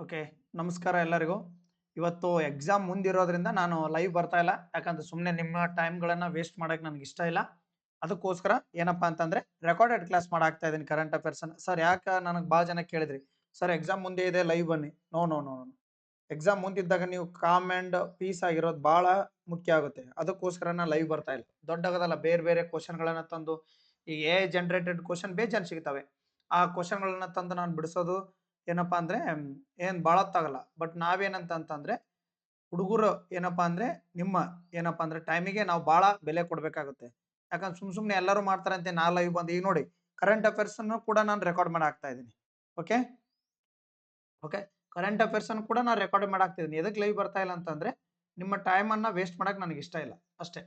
Okay. ನಮಸ್ಕಾರ ಎಲ್ಲರಿಗೂ. ಇವತ್ತು ಎಕ್ಸಾಮ್ ಮುಂದಿರೋದ್ರಿಂದ ನಾನು ಲೈವ್ ಬರ್ತಾ ಇಲ್ಲ. ಯಾಕಂದ್ರೆ ಸುಮ್ಮನೆ ನಿಮ್ಮ ಟೈಮ್‌ಗಳನ್ನ ವೇಸ್ಟ್ ಮಾಡಕ್ಕೆ ನನಗೆ ಇಷ್ಟ ಇಲ್ಲ. ಅದಕ್ಕೋಸ್ಕರ ಏನಪ್ಪಾ ಅಂತಂದ್ರೆ ರೆಕಾರ್ಡೆಡ್ ಕ್ಲಾಸ್ ಮಾಡಾಕ್ತಾ ಇದೀನಿ ಕರೆಂಟ್ ಅಫೇರ್ಸ್ ಅನ್ನ. ಸರ್ ಯಾಕ ನನಗೆ ಭಾಳ ಜನ ಕೇಳಿದ್ರಿ. ಸರ್ ಎಕ್ಸಾಮ್ ಮುಂದೆ ಇದೆ ಲೈವ್ ಬನ್ನಿ. No, no, no, no. Exam ಮುಂದಿದ್ದಾಗ ನೀವು ಕಾಮ್ ಅಂಡ್ ಪೀಸ್ ಆಗಿರೋದು ಬಹಳ ಮುಖ್ಯ ಆಗುತ್ತೆ. ಅದಕ್ಕೋಸ್ಕರ ನಾನು ಲೈವ್ ಬರ್ತಾ ಇಲ್ಲ. ದೊಡ್ಡಗದಲ್ಲ ಬೇರೆ ಬೇರೆ ಕ್ವೆಶ್ಚನ್‌ಗಳನ್ನ ತಂದು ಈ ಎಐ ಜನರೇಟೆಡ್ ಕ್ವೆಶ್ಚನ್ ಬೇಜಾನ್ ಸಿಗ್ತವೆ. ಆ ಕ್ವೆಶ್ಚನ್‌ಗಳನ್ನ ತಂದು ನಾನು ಬಿಡಿಸೋದು ಏನಪ್ಪಾ ಅಂದ್ರೆ ಏನ್ ಭಾಳ ಹೊತ್ತಾಗಲ್ಲ. ಬಟ್ ನಾವೇನಂತಂತಂದ್ರೆ ಹುಡುಗರು ಏನಪ್ಪಾ ಅಂದ್ರೆ ನಿಮ್ಮ ಏನಪ್ಪಾ ಅಂದ್ರೆ ಟೈಮಿಗೆ ನಾವು ಬಹಳ ಬೆಲೆ ಕೊಡ್ಬೇಕಾಗುತ್ತೆ. ಯಾಕಂದ್ರೆ ಸುಮ್ನೆ ಎಲ್ಲರೂ ಮಾಡ್ತಾರಂತೆ ನಾ ಲೈವ್ ಬಂದು ಈಗ ನೋಡಿ ಕರೆಂಟ್ ಅಫೇರ್ಸ್ ಅನ್ನು ಕೂಡ ನಾನು ರೆಕಾರ್ಡ್ ಮಾಡಿ ಹಾಕ್ತಾ ಇದೀನಿ. ಓಕೆ. ಓಕೆ. ಕರೆಂಟ್ ಅಫೇರ್ಸ್ ಅನ್ನು ಕೂಡ ನಾನು ರೆಕಾರ್ಡ್ ಮಾಡಿ ಹಾಕ್ತಿದೀನಿ. ಎದಕ್ಕೆ ಲೈವ್ ಬರ್ತಾ ಇಲ್ಲ ಅಂತಂದ್ರೆ ನಿಮ್ಮ ಟೈಮ್ ಅನ್ನ ವೇಸ್ಟ್ ಮಾಡಕ್ ನನಗೆ ಇಷ್ಟ ಇಲ್ಲ ಅಷ್ಟೇ.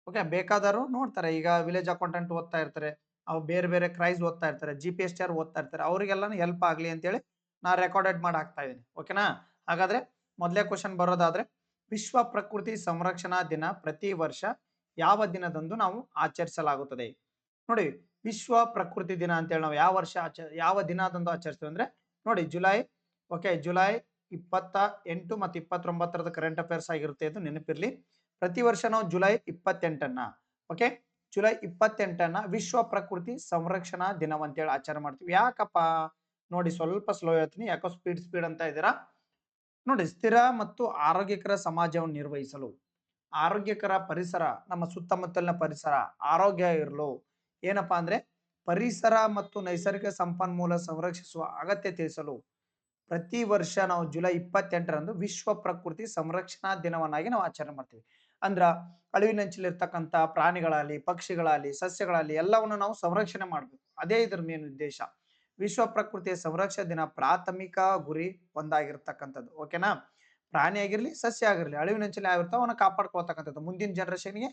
ಓಕೆ. ಬೇಕಾದವರು ನೋಡ್ತಾರೆ. ಈಗ ವಿಲೇಜ್ ಅಕೌಂಟೆಂಟ್ ಓದ್ತಾ ಇರ್ತಾರೆ. ಅವು ಬೇರೆ ಬೇರೆ ಕ್ರೈಸ್ ಓದ್ತಾ ಇರ್ತಾರೆ. ಜಿಪಿಎಸ್‌ಟಿಆರ್ ಓದ್ತಾ ಇರ್ತಾರೆ. ಅವರಿಗೆಲ್ಲಾನು ಹೆಲ್ಪ್ ಆಗ್ಲಿ ಅಂತೇಳಿ ನಾ ರೆಕಾರ್ಡೆಡ್ ಮಾಡಿ ಹಾಕ್ತಾ ಇದೀನಿ. ಓಕೆನಾ? ಹಾಗಾದ್ರೆ ಮೊದಲೇ ಕ್ವೆಶ್ಚನ್ ಬರೋದಾದ್ರೆ ವಿಶ್ವ ಪ್ರಕೃತಿ ಸಂರಕ್ಷಣಾ ದಿನ ಪ್ರತಿ ವರ್ಷ ಯಾವ ದಿನದಂದು ನಾವು ಆಚರಿಸಲಾಗುತ್ತದೆ? ನೋಡಿ, ವಿಶ್ವ ಪ್ರಕೃತಿ ದಿನ ಅಂತೇಳಿ ನಾವು ಯಾವ ದಿನದಂದು ಆಚರಿಸ್ತೀವಿ ಅಂದ್ರೆ ನೋಡಿ ಜುಲೈ 28 ಮತ್ತು 29ರದ ಕರೆಂಟ್ ಅಫೇರ್ಸ್ ಆಗಿರುತ್ತೆ. ಇದು ನೆನಪಿರ್ಲಿ. ಪ್ರತಿ ವರ್ಷ ನಾವು ಜುಲೈ 28ನ್ನ ಓಕೆ ಜುಲೈ 28ನ್ನ ವಿಶ್ವ ಪ್ರಕೃತಿ ಸಂರಕ್ಷಣಾ ದಿನವಂತೇಳಿ ಆಚರಣೆ ಮಾಡ್ತೀವಿ. ಯಾಕಪ್ಪ ನೋಡಿ, ಸ್ವಲ್ಪ ಸ್ಲೋ ಹೇಳ್ತೀನಿ, ಯಾಕೋ ಸ್ಪೀಡ್ ಅಂತ ಇದ್ದೀರಾ. ನೋಡಿ, ಸ್ಥಿರ ಮತ್ತು ಆರೋಗ್ಯಕರ ಸಮಾಜವನ್ನು ನಿರ್ವಹಿಸಲು ಆರೋಗ್ಯಕರ ಪರಿಸರ, ನಮ್ಮ ಸುತ್ತಮುತ್ತಲಿನ ಪರಿಸರ ಆರೋಗ್ಯ ಇರಲು ಏನಪ್ಪಾ ಅಂದ್ರೆ ಪರಿಸರ ಮತ್ತು ನೈಸರ್ಗಿಕ ಸಂಪನ್ಮೂಲ ಸಂರಕ್ಷಿಸುವ ಅಗತ್ಯ ತಿಳಿಸಲು ಪ್ರತಿ ವರ್ಷ ನಾವು ಜುಲೈ 28ರಂದು ವಿಶ್ವ ಪ್ರಕೃತಿ ಸಂರಕ್ಷಣಾ ದಿನವನ್ನಾಗಿ ನಾವು ಆಚರಣೆ ಮಾಡ್ತೀವಿ. ಅಂದ್ರ ಅಳಿವಿನಂಚಿಲಿರ್ತಕ್ಕಂಥ ಪ್ರಾಣಿಗಳಾಗಲಿ, ಪಕ್ಷಿಗಳಾಗಲಿ, ಸಸ್ಯಗಳಾಗಲಿ ಎಲ್ಲವನ್ನು ನಾವು ಸಂರಕ್ಷಣೆ ಮಾಡಬೇಕು. ಅದೇ ಇದ್ರ ಮೇನ್ ಉದ್ದೇಶ. ವಿಶ್ವ ಪ್ರಕೃತಿಯ ಸಂರಕ್ಷಣಾ ದಿನ ಪ್ರಾಥಮಿಕ ಗುರಿ ಒಂದಾಗಿರ್ತಕ್ಕಂಥದ್ದು. ಓಕೆನಾ? ಪ್ರಾಣಿ ಆಗಿರ್ಲಿ, ಸಸ್ಯ ಆಗಿರ್ಲಿ, ಅಳಿವಿನಂಚಿನಲ್ಲಿ ಆಗಿರ್ತಾವ ಅವನ್ನ ಕಾಪಾಡ್ಕೊಳ್ತಕ್ಕಂಥದ್ದು ಮುಂದಿನ ಜನರೇಷನ್ಗೆ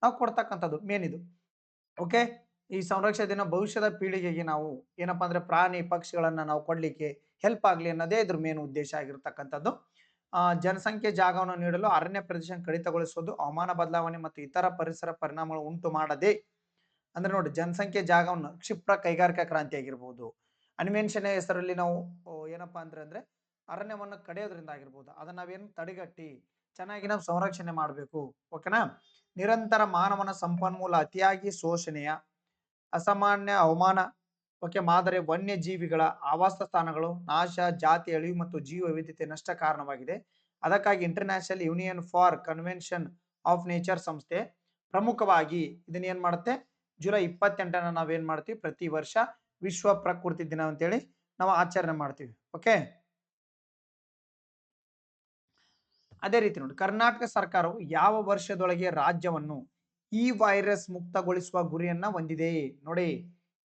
ನಾವು ಕೊಡ್ತಕ್ಕಂಥದ್ದು ಮೇನ್ ಇದು. ಓಕೆ. ಈ ಸಂರಕ್ಷಣಾ ದಿನ ಭವಿಷ್ಯದ ಪೀಳಿಗೆಗೆ ನಾವು ಏನಪ್ಪಾ ಅಂದ್ರೆ ಪ್ರಾಣಿ ಪಕ್ಷಿಗಳನ್ನ ನಾವು ಕೊಡ್ಲಿಕ್ಕೆ ಹೆಲ್ಪ್ ಆಗ್ಲಿ ಅನ್ನೋದೇ ಇದ್ರ ಮೇನ್ ಉದ್ದೇಶ ಆಗಿರ್ತಕ್ಕಂಥದ್ದು. ಜನಸಂಖ್ಯೆ ಜಾಗವನ್ನು ನೀಡಲು ಅರಣ್ಯ ಪ್ರದೇಶ ಕಡಿತಗೊಳಿಸುವುದು, ಹವಾಮಾನ ಬದಲಾವಣೆ ಮತ್ತು ಇತರ ಪರಿಸರ ಪರಿಣಾಮಗಳು ಉಂಟು ಮಾಡದೆ ಅಂದ್ರೆ ನೋಡಿ ಜನಸಂಖ್ಯೆ ಜಾಗವನ್ನು ಕ್ಷಿಪ್ರ ಕೈಗಾರಿಕಾ ಕ್ರಾಂತಿ ಆಗಿರ್ಬೋದು, ಅನ್ವೇಷಣೆ ಹೆಸರಲ್ಲಿ ನಾವು ಏನಪ್ಪಾ ಅಂದ್ರೆ ಅರಣ್ಯವನ್ನು ಕಡಿಯೋದ್ರಿಂದ ಆಗಿರ್ಬೋದು, ಅದನ್ನ ನಾವೇನು ತಡೆಗಟ್ಟಿ ಚೆನ್ನಾಗಿ ನಾವು ಸಂರಕ್ಷಣೆ ಮಾಡಬೇಕು. ಓಕೆನಾ? ನಿರಂತರ ಮಾನವನ ಸಂಪನ್ಮೂಲ ಅತಿಯಾಗಿ ಶೋಷಣೆಯ ಅಸಾಮಾನ್ಯ ಹವಾಮಾನ ಓಕೆ ಮಾದರಿ ವನ್ಯ ಜೀವಿಗಳ ಆವಾಸ ಸ್ಥಾನಗಳು ನಾಶ, ಜಾತಿ ಅಳಿವು ಮತ್ತು ಜೀವ ವೈವಿಧ್ಯತೆ ನಷ್ಟ ಕಾರಣವಾಗಿದೆ. ಅದಕ್ಕಾಗಿ international union for convention of nature ಸಂಸ್ಥೆ ಪ್ರಮುಖವಾಗಿ ಇದನ್ನ ಏನ್ ಮಾಡುತ್ತೆ, ಜುಲೈ 28ನ ನಾವೇನ್ ಮಾಡ್ತೀವಿ ಪ್ರತಿ ವರ್ಷ ವಿಶ್ವ ಪ್ರಕೃತಿ ದಿನ ಅಂತೇಳಿ ನಾವು ಆಚರಣೆ ಮಾಡ್ತೀವಿ. ಓಕೆ. ಅದೇ ರೀತಿ ನೋಡಿ, ಕರ್ನಾಟಕ ಸರ್ಕಾರವು ಯಾವ ವರ್ಷದೊಳಗೆ ರಾಜ್ಯವನ್ನು ಈ ವೈರಸ್ ಮುಕ್ತಗೊಳಿಸುವ ಗುರಿಯನ್ನ ಹೊಂದಿದೆ? ನೋಡಿ,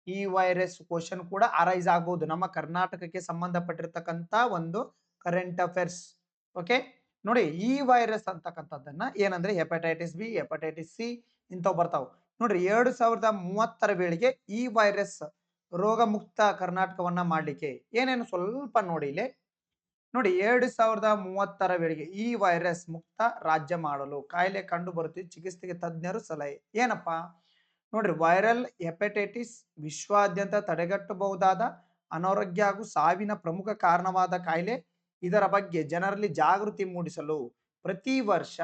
ಈ ವೈರಸ್ ಕ್ವಶನ್ ಕೂಡ ಅರೈಸ್ ಆಗಬಹುದು ನಮ್ಮ ಕರ್ನಾಟಕಕ್ಕೆ ಸಂಬಂಧಪಟ್ಟಿರ್ತಕ್ಕಂತ ಒಂದು ಕರೆಂಟ್ ಅಫೇರ್ಸ್. ಓಕೆ. ನೋಡಿ, ಈ ವೈರಸ್ ಅಂತಕ್ಕಂಥದ್ದನ್ನ ಏನಂದ್ರೆ ಹೆಪಟೈಟಿಸ್ ಬಿ, ಹೆಪಟೈಟಿಸ್ ಸಿ ಇಂಥವು ಬರ್ತಾವ. ನೋಡ್ರಿ, 2030ರ ವೇಳೆಗೆ ಈ ವೈರಸ್ ರೋಗ ಮುಕ್ತ ಕರ್ನಾಟಕವನ್ನ ಮಾಡ್ಲಿಕ್ಕೆ ಏನೇನು ಸ್ವಲ್ಪ ನೋಡಿ ಇಲ್ಲಿ. ನೋಡಿ, 2030ರ ವೇಳೆಗೆ ಈ ವೈರಸ್ ಮುಕ್ತ ರಾಜ್ಯ ಮಾಡಲು ಕಾಯಿಲೆ ಕಂಡು ಬರುತ್ತಿದೆ, ಚಿಕಿತ್ಸೆಗೆ ತಜ್ಞರು ಸಲಹೆ ಏನಪ್ಪಾ? ನೋಡ್ರಿ, ವೈರಲ್ ಹೆಪಟೈಟಿಸ್ ವಿಶ್ವಾದ್ಯಂತ ತಡೆಗಟ್ಟಬಹುದಾದ ಅನಾರೋಗ್ಯ ಹಾಗೂ ಸಾವಿನ ಪ್ರಮುಖ ಕಾರಣವಾದ ಕಾಯಿಲೆ. ಇದರ ಬಗ್ಗೆ ಜನರಲ್ಲಿ ಜಾಗೃತಿ ಮೂಡಿಸಲು ಪ್ರತಿ ವರ್ಷ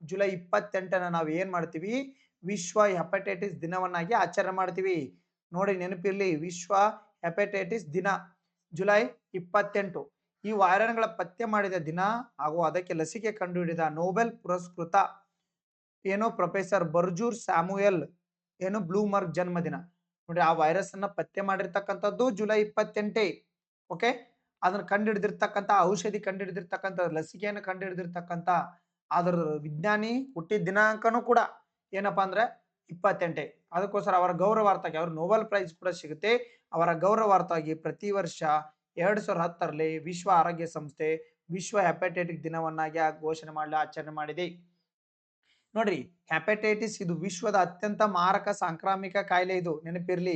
ಜುಲೈ 28ನ ನಾವು ಏನ್ ಮಾಡ್ತೀವಿ, ವಿಶ್ವ ಹೆಪಟೈಟಿಸ್ ದಿನವನ್ನಾಗಿ ಆಚರಣೆ ಮಾಡ್ತೀವಿ. ನೋಡಿ, ನೆನಪಿರ್ಲಿ, ವಿಶ್ವ ಹೆಪಟೈಟಿಸ್ ದಿನ ಜುಲೈ 28. ಈ ವೈರಾಣುಗಳ ಪತ್ತೆ ಮಾಡಿದ ದಿನ ಹಾಗೂ ಅದಕ್ಕೆ ಲಸಿಕೆ ಕಂಡುಹಿಡಿದ ನೊಬೆಲ್ ಪುರಸ್ಕೃತ ಏನು ಪ್ರೊಫೆಸರ್ ಬರ್ಜೂರ್ ಸ್ಯಾಮುಯಲ್ ಏನು ಬ್ಲೂಮರ್ಗ್ ಜನ್ಮದಿನ. ನೋಡ್ರಿ, ಆ ವೈರಸ್ ಅನ್ನ ಪತ್ತೆ ಮಾಡಿರ್ತಕ್ಕಂಥದ್ದು ಜುಲೈ 28. ಓಕೆ. ಅದನ್ನ ಕಂಡುಹಿಡಿದಿರ್ತಕ್ಕಂಥ ಔಷಧಿ ಕಂಡುಹಿಡಿದಿರ್ತಕ್ಕಂಥ ಲಸಿಕೆಯನ್ನು ಕಂಡುಹಿಡಿದಿರ್ತಕ್ಕಂಥ ಅದರ ವಿಜ್ಞಾನಿ ಹುಟ್ಟಿದ ದಿನಾಂಕನೂ ಕೂಡ ಏನಪ್ಪಾ ಅಂದ್ರೆ 28. ಅದಕ್ಕೋಸ್ಕರ ಅವರ ಗೌರವಾರ್ಥವಾಗಿ ಅವ್ರ ನೊಬೆಲ್ ಪ್ರೈಸ್ ಕೂಡ ಸಿಗುತ್ತೆ. ಅವರ ಗೌರವಾರ್ಥವಾಗಿ ಪ್ರತಿ ವರ್ಷ 2010ರಲ್ಲಿ ವಿಶ್ವ ಆರೋಗ್ಯ ಸಂಸ್ಥೆ ವಿಶ್ವ ಹೆಪಟೈಟಿಕ್ ದಿನವನ್ನಾಗಿ ಘೋಷಣೆ ಮಾಡಲು ಆಚರಣೆ ಮಾಡಿದೆ. ನೋಡ್ರಿ, ಹೆಪಟೈಟಿಸ್ ಇದು ವಿಶ್ವದ ಅತ್ಯಂತ ಮಾರಕ ಸಾಂಕ್ರಾಮಿಕ ಕಾಯಿಲೆ. ಇದು ನೆನಪಿರ್ಲಿ,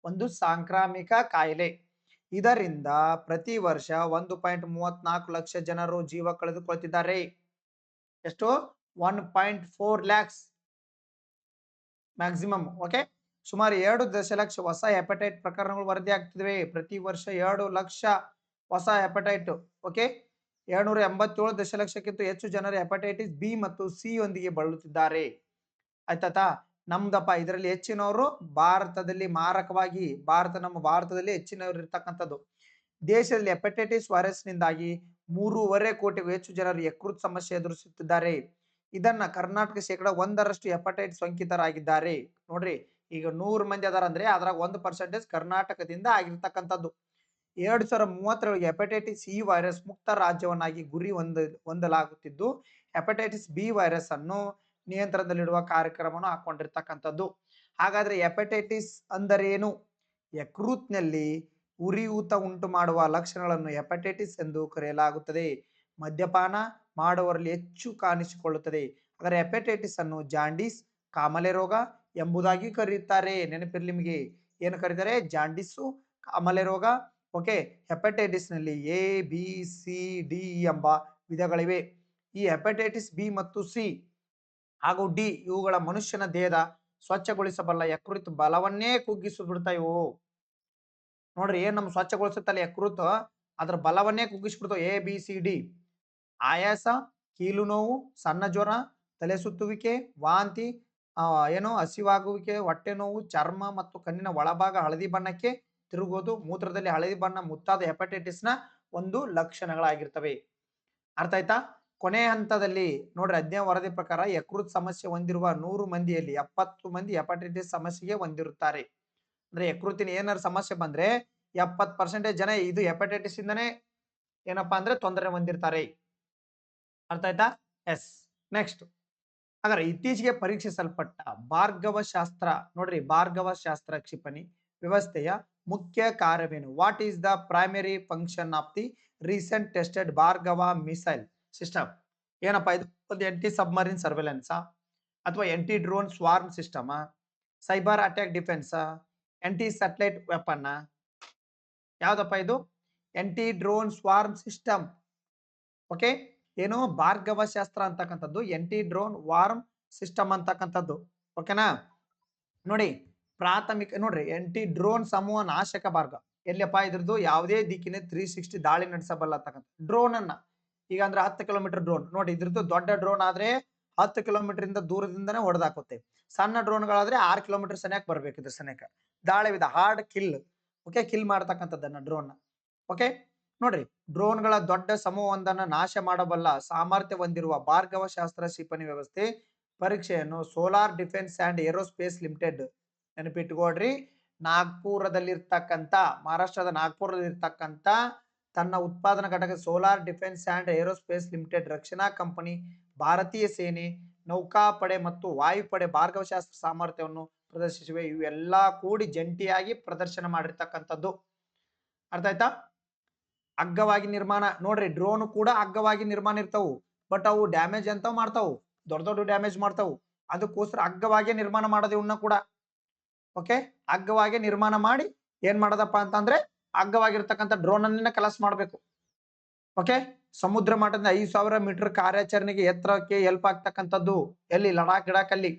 ಒಂದು ಸಾಂಕ್ರಾಮಿಕ ಕಾಯಿಲೆ. ಇದರಿಂದ ಪ್ರತಿ ವರ್ಷ 1.34 ಲಕ್ಷ ಜನರು ಜೀವ ಕಳೆದುಕೊಳ್ತಿದ್ದಾರೆ. ಎಷ್ಟು? 1.4 ಲ್ಯಾಕ್ಸ್ ಮ್ಯಾಕ್ಸಿಮಮ್. ಓಕೆ. ಸುಮಾರು 2 ದಶಲಕ್ಷ ಹೊಸ ಹೆಪಟೈಟ್ ಪ್ರಕರಣಗಳು ವರದಿ ಆಗ್ತಿವೆ. ಪ್ರತಿ ವರ್ಷ 2 ಲಕ್ಷ ಹೊಸ ಹೆಪಟೈಟ್. ಓಕೆ, 287 ದಶಲಕ್ಷಕ್ಕಿಂತ ಹೆಚ್ಚು ಜನರು ಹೆಪಟೈಟಿಸ್ ಬಿ ಮತ್ತು ಸಿ ಯೊಂದಿಗೆ ಬಳಲುತ್ತಿದ್ದಾರೆ. ಆಯ್ತಾತಾ. ನಮ್ದಪ್ಪ ಇದರಲ್ಲಿ ಹೆಚ್ಚಿನವರು ಭಾರತದಲ್ಲಿ ಮಾರಕವಾಗಿ ನಮ್ಮ ಭಾರತದಲ್ಲಿ ಹೆಚ್ಚಿನವರು ಇರ್ತಕ್ಕಂಥದ್ದು. ದೇಶದಲ್ಲಿ ಹೆಪಟೈಟಿಸ್ ವೈರಸ್ ನಿಂದಾಗಿ 3.5 ಕೋಟಿಗೂ ಹೆಚ್ಚು ಜನರು ಯಕೃತ್ ಸಮಸ್ಯೆ ಎದುರಿಸುತ್ತಿದ್ದಾರೆ. ಇದನ್ನ ಕರ್ನಾಟಕ 1% ಹೆಪಟೈಟಿಸ್ ಸೋಂಕಿತರಾಗಿದ್ದಾರೆ. ನೋಡ್ರಿ, ಈಗ 100 ಮಂದಿ ಅದಾರ ಅಂದ್ರೆ ಅದ್ರಾಗ 1% ಕರ್ನಾಟಕದಿಂದ ಆಗಿರ್ತಕ್ಕಂಥದ್ದು. 2037 ಹೆಪಟೈಟಿಸ್ ಸಿ ವೈರಸ್ ಮುಕ್ತ ರಾಜ್ಯವನ್ನಾಗಿ ಗುರಿ ಹೊಂದಲಾಗುತ್ತಿದ್ದು, ಹೆಪಟೈಟಿಸ್ ಬಿ ವೈರಸ್ ಅನ್ನು ನಿಯಂತ್ರಣದಲ್ಲಿಡುವ ಕಾರ್ಯಕ್ರಮವನ್ನು ಹಾಕೊಂಡಿರ್ತಕ್ಕಂಥದ್ದು. ಹಾಗಾದ್ರೆ ಹೆಪಟೈಟಿಸ್ ಅಂದರೇನು? ಯಕೃತ್ನಲ್ಲಿ ಉರಿಯೂತ ಉಂಟು ಮಾಡುವ ಲಕ್ಷಣಗಳನ್ನು ಹೆಪಟೈಟಿಸ್ ಎಂದು ಕರೆಯಲಾಗುತ್ತದೆ. ಮದ್ಯಪಾನ ಮಾಡುವವರಲ್ಲಿ ಹೆಚ್ಚು ಕಾಣಿಸಿಕೊಳ್ಳುತ್ತದೆ. ಆದರೆ ಹೆಪಟೈಟಿಸ್ ಅನ್ನು ಜಾಂಡೀಸ್, ಕಾಮಲೆ ರೋಗ ಎಂಬುದಾಗಿ ಕರೆಯುತ್ತಾರೆ. ನೆನಪಿರ್ಲಿ ನಿಮಗೆ, ಏನು ಕರೀತಾರೆ? ಜಾಂಡೀಸು, ಕಾಮಲೆ ರೋಗ. ಓಕೆ, ಹೆಪಟೈಟಿಸ್ ನಲ್ಲಿ ಎ, ಬಿ, ಸಿ, ಡಿ ಎಂಬ ವಿಧಗಳಿವೆ. ಈ ಹೆಪಟೈಟಿಸ್ ಬಿ ಮತ್ತು ಸಿ ಹಾಗೂ ಡಿ ಇವುಗಳ ಮನುಷ್ಯನ ದೇಹದ ಸ್ವಚ್ಛಗೊಳಿಸಬಲ್ಲ ಯಕೃತ್ ಬಲವನ್ನೇ ಕುಗ್ಗಿಸಿ ಬಿಡ್ತಾ ಇವು. ನೋಡ್ರಿ, ಏನ್ ನಮ್ ಸ್ವಚ್ಛಗೊಳಿಸುತ್ತಲ್ಲ ಯಕೃತ್, ಅದ್ರ ಬಲವನ್ನೇ ಕುಗ್ಗಿಸ್ಬಿಡ್ತಾವ. A, B, C, D. ಆಯಾಸ, ಕೀಲು ನೋವು, ಸಣ್ಣ ಜ್ವರ, ತಲೆ ಸುತ್ತುವಿಕೆ, ವಾಂತಿ, ಹಸಿವಾಗುವಿಕೆ, ಹೊಟ್ಟೆ ನೋವು, ಚರ್ಮ ಮತ್ತು ಕಣ್ಣಿನ ಒಳಭಾಗ ಹಳದಿ ಬಣ್ಣಕ್ಕೆ ತಿರುಗೋದು, ಮೂತ್ರದಲ್ಲಿ ಹಳದಿ ಬಣ್ಣ ಮುಂತಾದ ಹೆಪಟೈಟಿಸ್ ನ ಒಂದು ಲಕ್ಷಣಗಳಾಗಿರ್ತವೆ. ಅರ್ಥ ಆಯ್ತಾ? ಕೊನೆ ಹಂತದಲ್ಲಿ ನೋಡ್ರಿ, ಅಧ್ಯಯನ ವರದಿ ಪ್ರಕಾರ ಯಕೃತ್ ಸಮಸ್ಯೆ ಹೊಂದಿರುವ 100 ಮಂದಿಯಲ್ಲಿ 70 ಮಂದಿ ಹೆಪಟೈಟಿಸ್ ಸಮಸ್ಯೆಗೆ ಹೊಂದಿರುತ್ತಾರೆ. ಅಂದ್ರೆ ಯಕೃತಿನ ಏನಾರು ಸಮಸ್ಯೆ ಬಂದ್ರೆ 70% ಜನ ಇದು ಹೆಪಟೈಟಿಸ್ ಇಂದನೇ ಏನಪ್ಪಾ ಅಂದ್ರೆ ತೊಂದರೆ ಹೊಂದಿರ್ತಾರೆ. ಅರ್ಥ ಆಯ್ತಾ? ಎಸ್. ನೆಕ್ಸ್ಟ್, ಹಾಗಾದ್ರೆ ಇತ್ತೀಚೆಗೆ ಪರೀಕ್ಷಿಸಲ್ಪಟ್ಟ ಭಾರ್ಗವ ಶಾಸ್ತ್ರ, ನೋಡ್ರಿ, ಭಾರ್ಗವ ಶಾಸ್ತ್ರ ಕ್ಷಿಪಣಿ ವ್ಯವಸ್ಥೆಯ ಮುಖ್ಯ ಕಾರ್ಯವೇನು? What is the primary function of the recent tested Bhargava missile system? ಏನಪ್ಪಾ ಇದು? ಒಂದು ಎಂಟಿ ಸಬ್ಮರೀನ್ ಸರ್ವೆಲೆನ್ಸ್, ಅಥವಾ anti drone swarm system, cyber attack defence, anti satellite weapon? ಯಾವ್ದಪ್ಪ ಇದು? Anti drone swarm system. Okay, ಏನು ಭಾರ್ಗವ ಶಾಸ್ತ್ರ ಅಂತಕ್ಕಂಥದ್ದು ಎಂಟಿ ಡ್ರೋನ್ ವಾರ್ಮ್ ಸಿಸ್ಟಮ್ ಅಂತಕ್ಕಂಥದ್ದು. ಓಕೆನಾ? ನೋಡಿ, ಪ್ರಾಥಮಿಕ ನೋಡ್ರಿ, ಎಂಟಿ ಡ್ರೋನ್ ಸಮೂಹ ನಾಶಕ ಭಾರ್ಗ ಎಲ್ಲಿಯಪ್ಪ? ಇದ್ರದ್ದು ಯಾವುದೇ ದಿಕ್ಕಿನ 360 ದಾಳಿ ನಡೆಸಬಲ್ಲ ಅಂತಕ್ಕಂಥ ಡ್ರೋನ್ ಅನ್ನ. ಈಗ ಅಂದ್ರೆ 10 ಕಿಲೋಮೀಟರ್ ಡ್ರೋನ್ ನೋಡಿ, ಇದ್ರದ್ದು ದೊಡ್ಡ ಡ್ರೋನ್ ಆದ್ರೆ 10 ಕಿಲೋಮೀಟರ್ ಇಂದ ದೂರದಿಂದನೇ ಹೊಡೆದಾಕುತ್ತೆ. ಸಣ್ಣ ಡ್ರೋನ್ಗಳಾದ್ರೆ 6 ಕಿಲೋಮೀಟರ್ ಸನಿಯಕ್ ಬರ್ಬೇಕು. ಇದ್ರ ಸನಿಯಕ ದಾಳಿ ವಿಧ ಹಾರ್ಡ್ ಕಿಲ್. ಓಕೆ, ಕಿಲ್ ಮಾಡ್ತಕ್ಕಂಥದ್ದನ್ನ ಡ್ರೋನ್. ಓಕೆ, ನೋಡ್ರಿ, ಡ್ರೋನ್ಗಳ ದೊಡ್ಡ ಸಮೂಹವೊಂದನ್ನು ನಾಶ ಮಾಡಬಲ್ಲ ಸಾಮರ್ಥ್ಯ ಹೊಂದಿರುವ ಭಾರ್ಗವ ಶಾಸ್ತ್ರ ಕ್ಷಿಪಣಿ ವ್ಯವಸ್ಥೆ ಪರೀಕ್ಷೆಯನ್ನು solar defence and aerospace limited, ನೆನಪಿಟ್ಟುಕೊಡ್ರಿ, ನಾಗ್ಪುರದಲ್ಲಿರ್ತಕ್ಕಂಥ, ಮಹಾರಾಷ್ಟ್ರದ ನಾಗ್ಪುರದಲ್ಲಿರ್ತಕ್ಕಂಥ ತನ್ನ ಉತ್ಪಾದನಾ ಘಟಕ solar defence and aerospace limited ರಕ್ಷಣಾ ಕಂಪನಿ ಭಾರತೀಯ ಸೇನೆ, ನೌಕಾಪಡೆ ಮತ್ತು ವಾಯುಪಡೆ ಭಾರ್ಗವಶಾಸ್ತ್ರ ಸಾಮರ್ಥ್ಯವನ್ನು ಪ್ರದರ್ಶಿಸಿವೆ. ಇವೆಲ್ಲ ಕೂಡಿ ಜಂಟಿಯಾಗಿ ಪ್ರದರ್ಶನ ಮಾಡಿರ್ತಕ್ಕಂಥದ್ದು. ಅರ್ಥ ಆಯ್ತಾ? ಅಗ್ಗವಾಗಿ ನಿರ್ಮಾಣ, ನೋಡ್ರಿ, ಡ್ರೋನ್ ಕೂಡ ಅಗ್ಗವಾಗಿ ನಿರ್ಮಾಣ ಇರ್ತಾವು. ಬಟ್ ಅವು ಡ್ಯಾಮೇಜ್ ಅಂತ ಮಾಡ್ತಾವು, ದೊಡ್ಡ ದೊಡ್ಡ ಡ್ಯಾಮೇಜ್ ಮಾಡ್ತಾವು. ಅದಕ್ಕೋಸ್ಕರ ಅಗ್ಗವಾಗಿ ನಿರ್ಮಾಣ ಮಾಡೋದು ಇವನ್ನ ಕೂಡ. ಓಕೆ, ಅಗ್ಗವಾಗಿ ನಿರ್ಮಾಣ ಮಾಡಿ ಏನ್ ಮಾಡೋದಪ್ಪ ಅಂತಂದ್ರೆ ಅಗ್ಗವಾಗಿರ್ತಕ್ಕಂಥ ಡ್ರೋನ್ ಅನ್ನ ಕೆಲಸ ಮಾಡ್ಬೇಕು. ಓಕೆ, ಸಮುದ್ರ ಮಟ್ಟದಿಂದ 5,000 ಮೀಟರ್ ಕಾರ್ಯಾಚರಣೆಗೆ ಎತ್ತರಕ್ಕೆ ಹೆಲ್ಪ್ ಆಗ್ತಕ್ಕಂಥದ್ದು. ಎಲ್ಲಿ? ಲಡಾಖ್ ಗಿಡಾಕಲ್ಲಿ.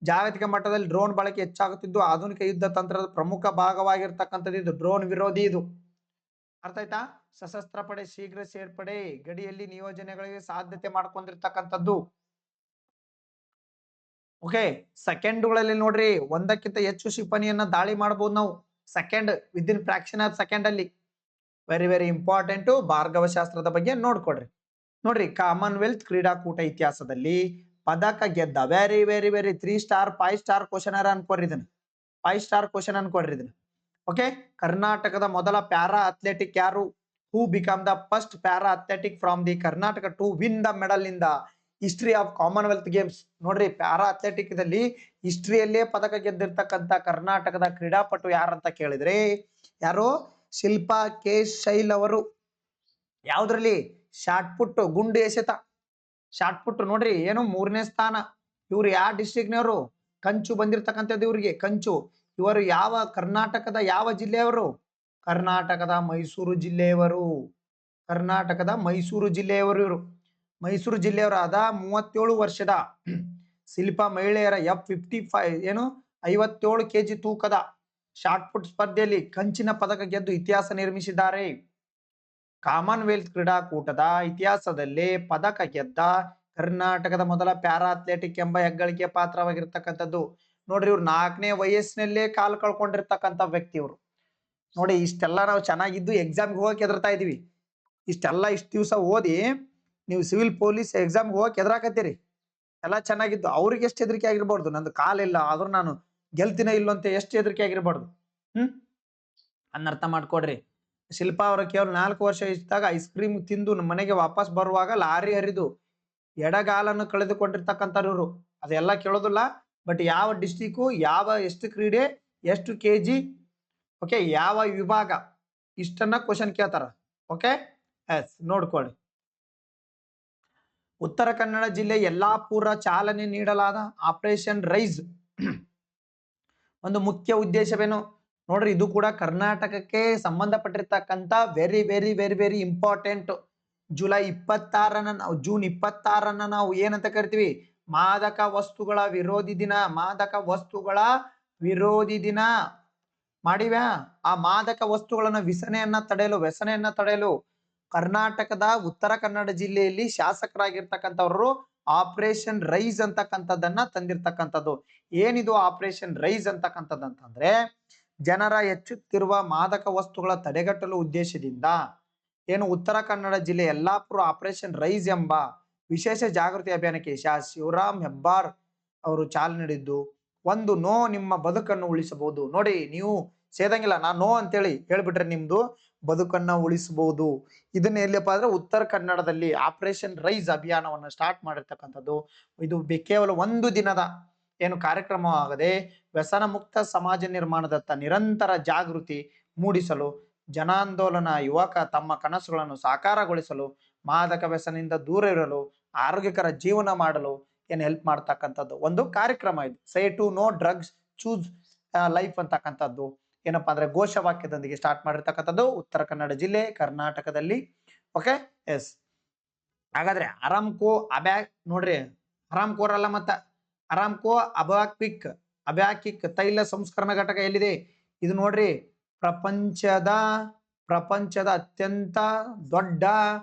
ಜಾಗತಿಕ ಮಟ್ಟದಲ್ಲಿ ಡ್ರೋನ್ ಬಳಕೆ ಹೆಚ್ಚಾಗುತ್ತಿದ್ದು ಆಧುನಿಕ ಯುದ್ಧ ತಂತ್ರದ ಪ್ರಮುಖ ಭಾಗವಾಗಿರ್ತಕ್ಕಂಥದ್ದು ಇದು. ಡ್ರೋನ್ ವಿರೋಧಿ ಇದು. ಅರ್ಥ ಆಯ್ತಾ? ಸಶಸ್ತ್ರ ಪಡೆ ಶೀಘ್ರ ಸೇರ್ಪಡೆ, ಗಡಿಯಲ್ಲಿ ನಿಯೋಜನೆಗಳಿಗೆ ಸಾಧ್ಯತೆ ಮಾಡ್ಕೊಂಡಿರ್ತಕ್ಕಂಥದ್ದು. ಓಕೆ, ಸೆಕೆಂಡ್ಗಳಲ್ಲಿ ನೋಡ್ರಿ, ಒಂದಕ್ಕಿಂತ ಹೆಚ್ಚು ಕ್ಷಿಪಣಿಯನ್ನ ದಾಳಿ ಮಾಡಬಹುದು ನಾವು. Second, within fraction of second ಅಲ್ಲಿ. Very very important. ಭಾರ್ಗವ ಶಾಸ್ತ್ರದ ಬಗ್ಗೆ ನೋಡ್ಕೊಡ್ರಿ. ನೋಡ್ರಿ, ಕಾಮನ್ವೆಲ್ತ್ ಕ್ರೀಡಾಕೂಟ ಇತಿಹಾಸದಲ್ಲಿ ಪದಕ ಗೆದ್ದ very very very 3 star 5 star question ಅನ್ಕೊಡ್ರಿ ಇದನ್ನ. 5 ಸ್ಟಾರ್ ಕ್ವಶನ್ ಅನ್ಕೊಡ್ರಿ ಇದನ್ನ. ಓಕೆ, ಕರ್ನಾಟಕದ ಮೊದಲ ಪ್ಯಾರಾ ಅಥ್ಲೆಟಿಕ್ ಯಾರು? Who become the first para athletic from the Karnataka to win the medal in the history of commonwealth games? ನೋಡ್ರಿ, ಪ್ಯಾರಾ ಅಥ್ಲೆಟಿಕ್ ದಲ್ಲಿ ಹಿಸ್ಟ್ರಿಯಲ್ಲೇ ಪದಕ ಗೆದ್ದಿರ್ತಕ್ಕಂಥ ಕರ್ನಾಟಕದ ಕ್ರೀಡಾಪಟು ಯಾರಂತ ಕೇಳಿದ್ರೆ ಯಾರು? ಶಿಲ್ಪಾ ಕೆ ಶೈಲ್ ಅವರು. ಯಾವ್ದ್ರಲ್ಲಿ? ಶಾರ್ಟ್ ಪುಟ್, ಗುಂಡು ಎಸೆತ, ಶಾರ್ಟ್ ಪುಟ್. ನೋಡ್ರಿ, ಏನು 3ನೇ ಸ್ಥಾನ. ಇವ್ರು ಯಾವ ಡಿಸ್ಟ್ರಿಕ್ಟ್ನವರು? ಕಂಚು ಬಂದಿರ್ತಕ್ಕಂಥದ್ದು ಇವ್ರಿಗೆ, ಕಂಚು. ಇವರು ಯಾವ ಕರ್ನಾಟಕದ ಯಾವ ಜಿಲ್ಲೆಯವರು? ಕರ್ನಾಟಕದ ಮೈಸೂರು ಜಿಲ್ಲೆಯವರು. ಕರ್ನಾಟಕದ ಮೈಸೂರು ಜಿಲ್ಲೆಯವರು ಇವರು. ಮೈಸೂರು ಜಿಲ್ಲೆಯವರಾದ 37 ವರ್ಷದ ಶಿಲ್ಪಾ ಮಹಿಳೆಯರ F55 57 kg ತೂಕದ ಶಾರ್ಟ್ ಪುಟ್ ಸ್ಪರ್ಧೆಯಲ್ಲಿ ಕಂಚಿನ ಪದಕ ಗೆದ್ದು ಇತಿಹಾಸ ನಿರ್ಮಿಸಿದ್ದಾರೆ. ಕಾಮನ್ವೆಲ್ತ್ ಕ್ರೀಡಾಕೂಟದ ಇತಿಹಾಸದಲ್ಲಿ ಪದಕ ಗೆದ್ದ ಕರ್ನಾಟಕದ ಮೊದಲ ಪ್ಯಾರಾ ಅಥ್ಲೆಟಿಕ್ ಎಂಬ ಹೆಗ್ಗಳಿಕೆ ಪಾತ್ರವಾಗಿರ್ತಕ್ಕಂಥದ್ದು. ನೋಡ್ರಿ, ಇವ್ರು 4ನೇ ವಯಸ್ಸಿನಲ್ಲೇ ಕಾಲು ಕಳ್ಕೊಂಡಿರ್ತಕ್ಕಂಥ ವ್ಯಕ್ತಿ ಇವರು. ನೋಡಿ, ಇಷ್ಟೆಲ್ಲ ನಾವು ಚೆನ್ನಾಗಿದ್ದು ಎಕ್ಸಾಮ್ಗೆ ಹೋಗಕ್ಕೆ ಎದುರ್ತಾ ಇದೀವಿ. ಇಷ್ಟೆಲ್ಲ ಇಷ್ಟು ದಿವಸ ಓದಿ ನೀವು ಸಿವಿಲ್ ಪೊಲೀಸ್ ಎಕ್ಸಾಮ್ಗೆ ಹೋಗಕ್ಕೆ ಎದುರಾಕತ್ತೀರಿ. ಎಲ್ಲ ಚೆನ್ನಾಗಿದ್ದು ಅವ್ರಿಗೆ ಎಷ್ಟು ಹೆದರಿಕೆ ಆಗಿರ್ಬಾರ್ದು, ನಂದು ಕಾಲಿಲ್ಲ ಆದ್ರೂ ನಾನು ಗೆಲ್ತಿನ ಇಲ್ಲ ಅಂತ ಎಷ್ಟು ಹೆದರಿಕೆ ಆಗಿರ್ಬಾರ್ದು. ಅರ್ಥ ಮಾಡ್ಕೊಡ್ರಿ. ಶಿಲ್ಪಾ ಅವರು ಕೇವಲ 4 ವರ್ಷ ಇದ್ದಾಗ ಐಸ್ ಕ್ರೀಮ್ ತಿಂದು ನಮ್ಮ ಮನೆಗೆ ವಾಪಸ್ ಬರುವಾಗ ಲಾರಿ ಹರಿದು ಎಡಗಾಲನ್ನು ಕಳೆದುಕೊಂಡಿರ್ತಕ್ಕಂಥವ್ರು. ಅದೆಲ್ಲ ಕೇಳೋದಿಲ್ಲ. ಬಟ್ ಯಾವ ಡಿಸ್ಟಿಕ್, ಎಷ್ಟು ಕ್ರೀಡೆ, ಎಷ್ಟು ಕೆಜಿ, ಓಕೆ, ಯಾವ ವಿಭಾಗ, ಇಷ್ಟನ್ನ ಕ್ವಶನ್ ಕೇಳ್ತಾರ. ಓಕೆ, ಎಸ್, ನೋಡ್ಕೊಳ್ಳಿ. ಉತ್ತರ ಕನ್ನಡ ಜಿಲ್ಲೆ ಯಲ್ಲಾಪುರ ಚಾಲನೆ ನೀಡಲಾದ ಆಪರೇಷನ್ ರೈಸ್ ಒಂದು ಮುಖ್ಯ ಉದ್ದೇಶವೇನು? ನೋಡ್ರಿ, ಇದು ಕೂಡ ಕರ್ನಾಟಕಕ್ಕೆ ಸಂಬಂಧಪಟ್ಟಿರ್ತಕ್ಕಂಥ very very very very important. June 26 ನಾವು ಏನಂತ ಕರಿತೀವಿ? ಮಾದಕ ವಸ್ತುಗಳ ವಿರೋಧಿ ದಿನ. ಮಾದಕ ವಸ್ತುಗಳ ವಿರೋಧಿ ದಿನ ಮಾಡಿವ್ಯಾ? ಆ ಮಾದಕ ವ್ಯಸನೆಯನ್ನ ತಡೆಯಲು ಕರ್ನಾಟಕದ ಉತ್ತರ ಕನ್ನಡ ಜಿಲ್ಲೆಯಲ್ಲಿ ಶಾಸಕರಾಗಿರ್ತಕ್ಕಂಥವ್ರು ಆಪರೇಷನ್ ರೈಸ್ ಅಂತಕ್ಕಂಥದ್ದನ್ನ ತಂದಿರ್ತಕ್ಕಂಥದ್ದು. ಏನಿದು ಆಪರೇಷನ್ ರೈಸ್ ಅಂತಕ್ಕಂಥದ್ದಂತಂದ್ರೆ, ಜನರ ಹೆಚ್ಚುತ್ತಿರುವ ಮಾದಕ ವಸ್ತುಗಳ ತಡೆಗಟ್ಟಲು ಉದ್ದೇಶದಿಂದ ಏನು ಉತ್ತರ ಕನ್ನಡ ಜಿಲ್ಲೆ ಯಲ್ಲಾಪುರ ಆಪರೇಷನ್ ರೈಸ್ ಎಂಬ ವಿಶೇಷ ಜಾಗೃತಿ ಅಭಿಯಾನಕ್ಕೆ ಶಿವರಾಮ್ ಹೆಬ್ಬಾರ್ ಅವರು ಚಾಲನೆ ನೀಡಿದ್ದು. ಒಂದು ನೋ ನಿಮ್ಮ ಬದುಕನ್ನು ಉಳಿಸಬಹುದು. ನೋಡಿ, ನೀವು ಸೇದಂಗಿಲ್ಲ, ನಾನು ನೋ ಅಂತೇಳಿ ಹೇಳ್ಬಿಟ್ರೆ ನಿಮ್ದು ಬದುಕನ್ನ ಉಳಿಸಬಹುದು. ಇದನ್ನ ಎಲ್ಲಿಯಪ್ಪ ಅಂದ್ರೆ ಉತ್ತರ ಕನ್ನಡದಲ್ಲಿ ಆಪರೇಷನ್ ರೈಸ್ ಅಭಿಯಾನವನ್ನು ಸ್ಟಾರ್ಟ್ ಮಾಡಿರ್ತಕ್ಕಂಥದ್ದು. ಇದು ಕೇವಲ ಒಂದು ದಿನದ ಏನು ಕಾರ್ಯಕ್ರಮವಾಗದೆ ವ್ಯಸನ ಮುಕ್ತ ಸಮಾಜ ನಿರ್ಮಾಣದತ್ತ ನಿರಂತರ ಜಾಗೃತಿ ಮೂಡಿಸಲು, ಜನಾಂದೋಲನ ಯುವಕ ತಮ್ಮ ಕನಸುಗಳನ್ನು ಸಾಕಾರಗೊಳಿಸಲು, ಮಾದಕ ವ್ಯಸನದಿಂದ ದೂರ ಇರಲು, ಆರೋಗ್ಯಕರ ಜೀವನ ಮಾಡಲು ಏನು ಹೆಲ್ಪ್ ಮಾಡ್ತಕ್ಕಂಥದ್ದು ಒಂದು ಕಾರ್ಯಕ್ರಮ ಇದು. Say to no drugs, choose life ಅಂತಕ್ಕಂಥದ್ದು ಏನಪ್ಪಾ ಅಂದ್ರೆ ಘೋಷವಾಕ್ಯದೊಂದಿಗೆ ಸ್ಟಾರ್ಟ್ ಮಾಡಿರ್ತಕ್ಕಂಥದ್ದು ಉತ್ತರ ಕನ್ನಡ ಜಿಲ್ಲೆ, ಕರ್ನಾಟಕದಲ್ಲಿ. Okay, yes. ಹಾಗಾದ್ರೆ ಅರಾಮ್ಕೋ ನೋಡ್ರಿ, ಅರಾಮ್ಕೋರ್ ಅಲ್ಲ, ಮತ್ತ ಅರಾಮ್ಕೋ ಅಬ್ಯಾಕಿಕ್ ತೈಲ ಸಂಸ್ಕರಣಾ ಘಟಕ ಎಲ್ಲಿದೆ? ಇದು ನೋಡ್ರಿ, ಪ್ರಪಂಚದ ಅತ್ಯಂತ ದೊಡ್ಡ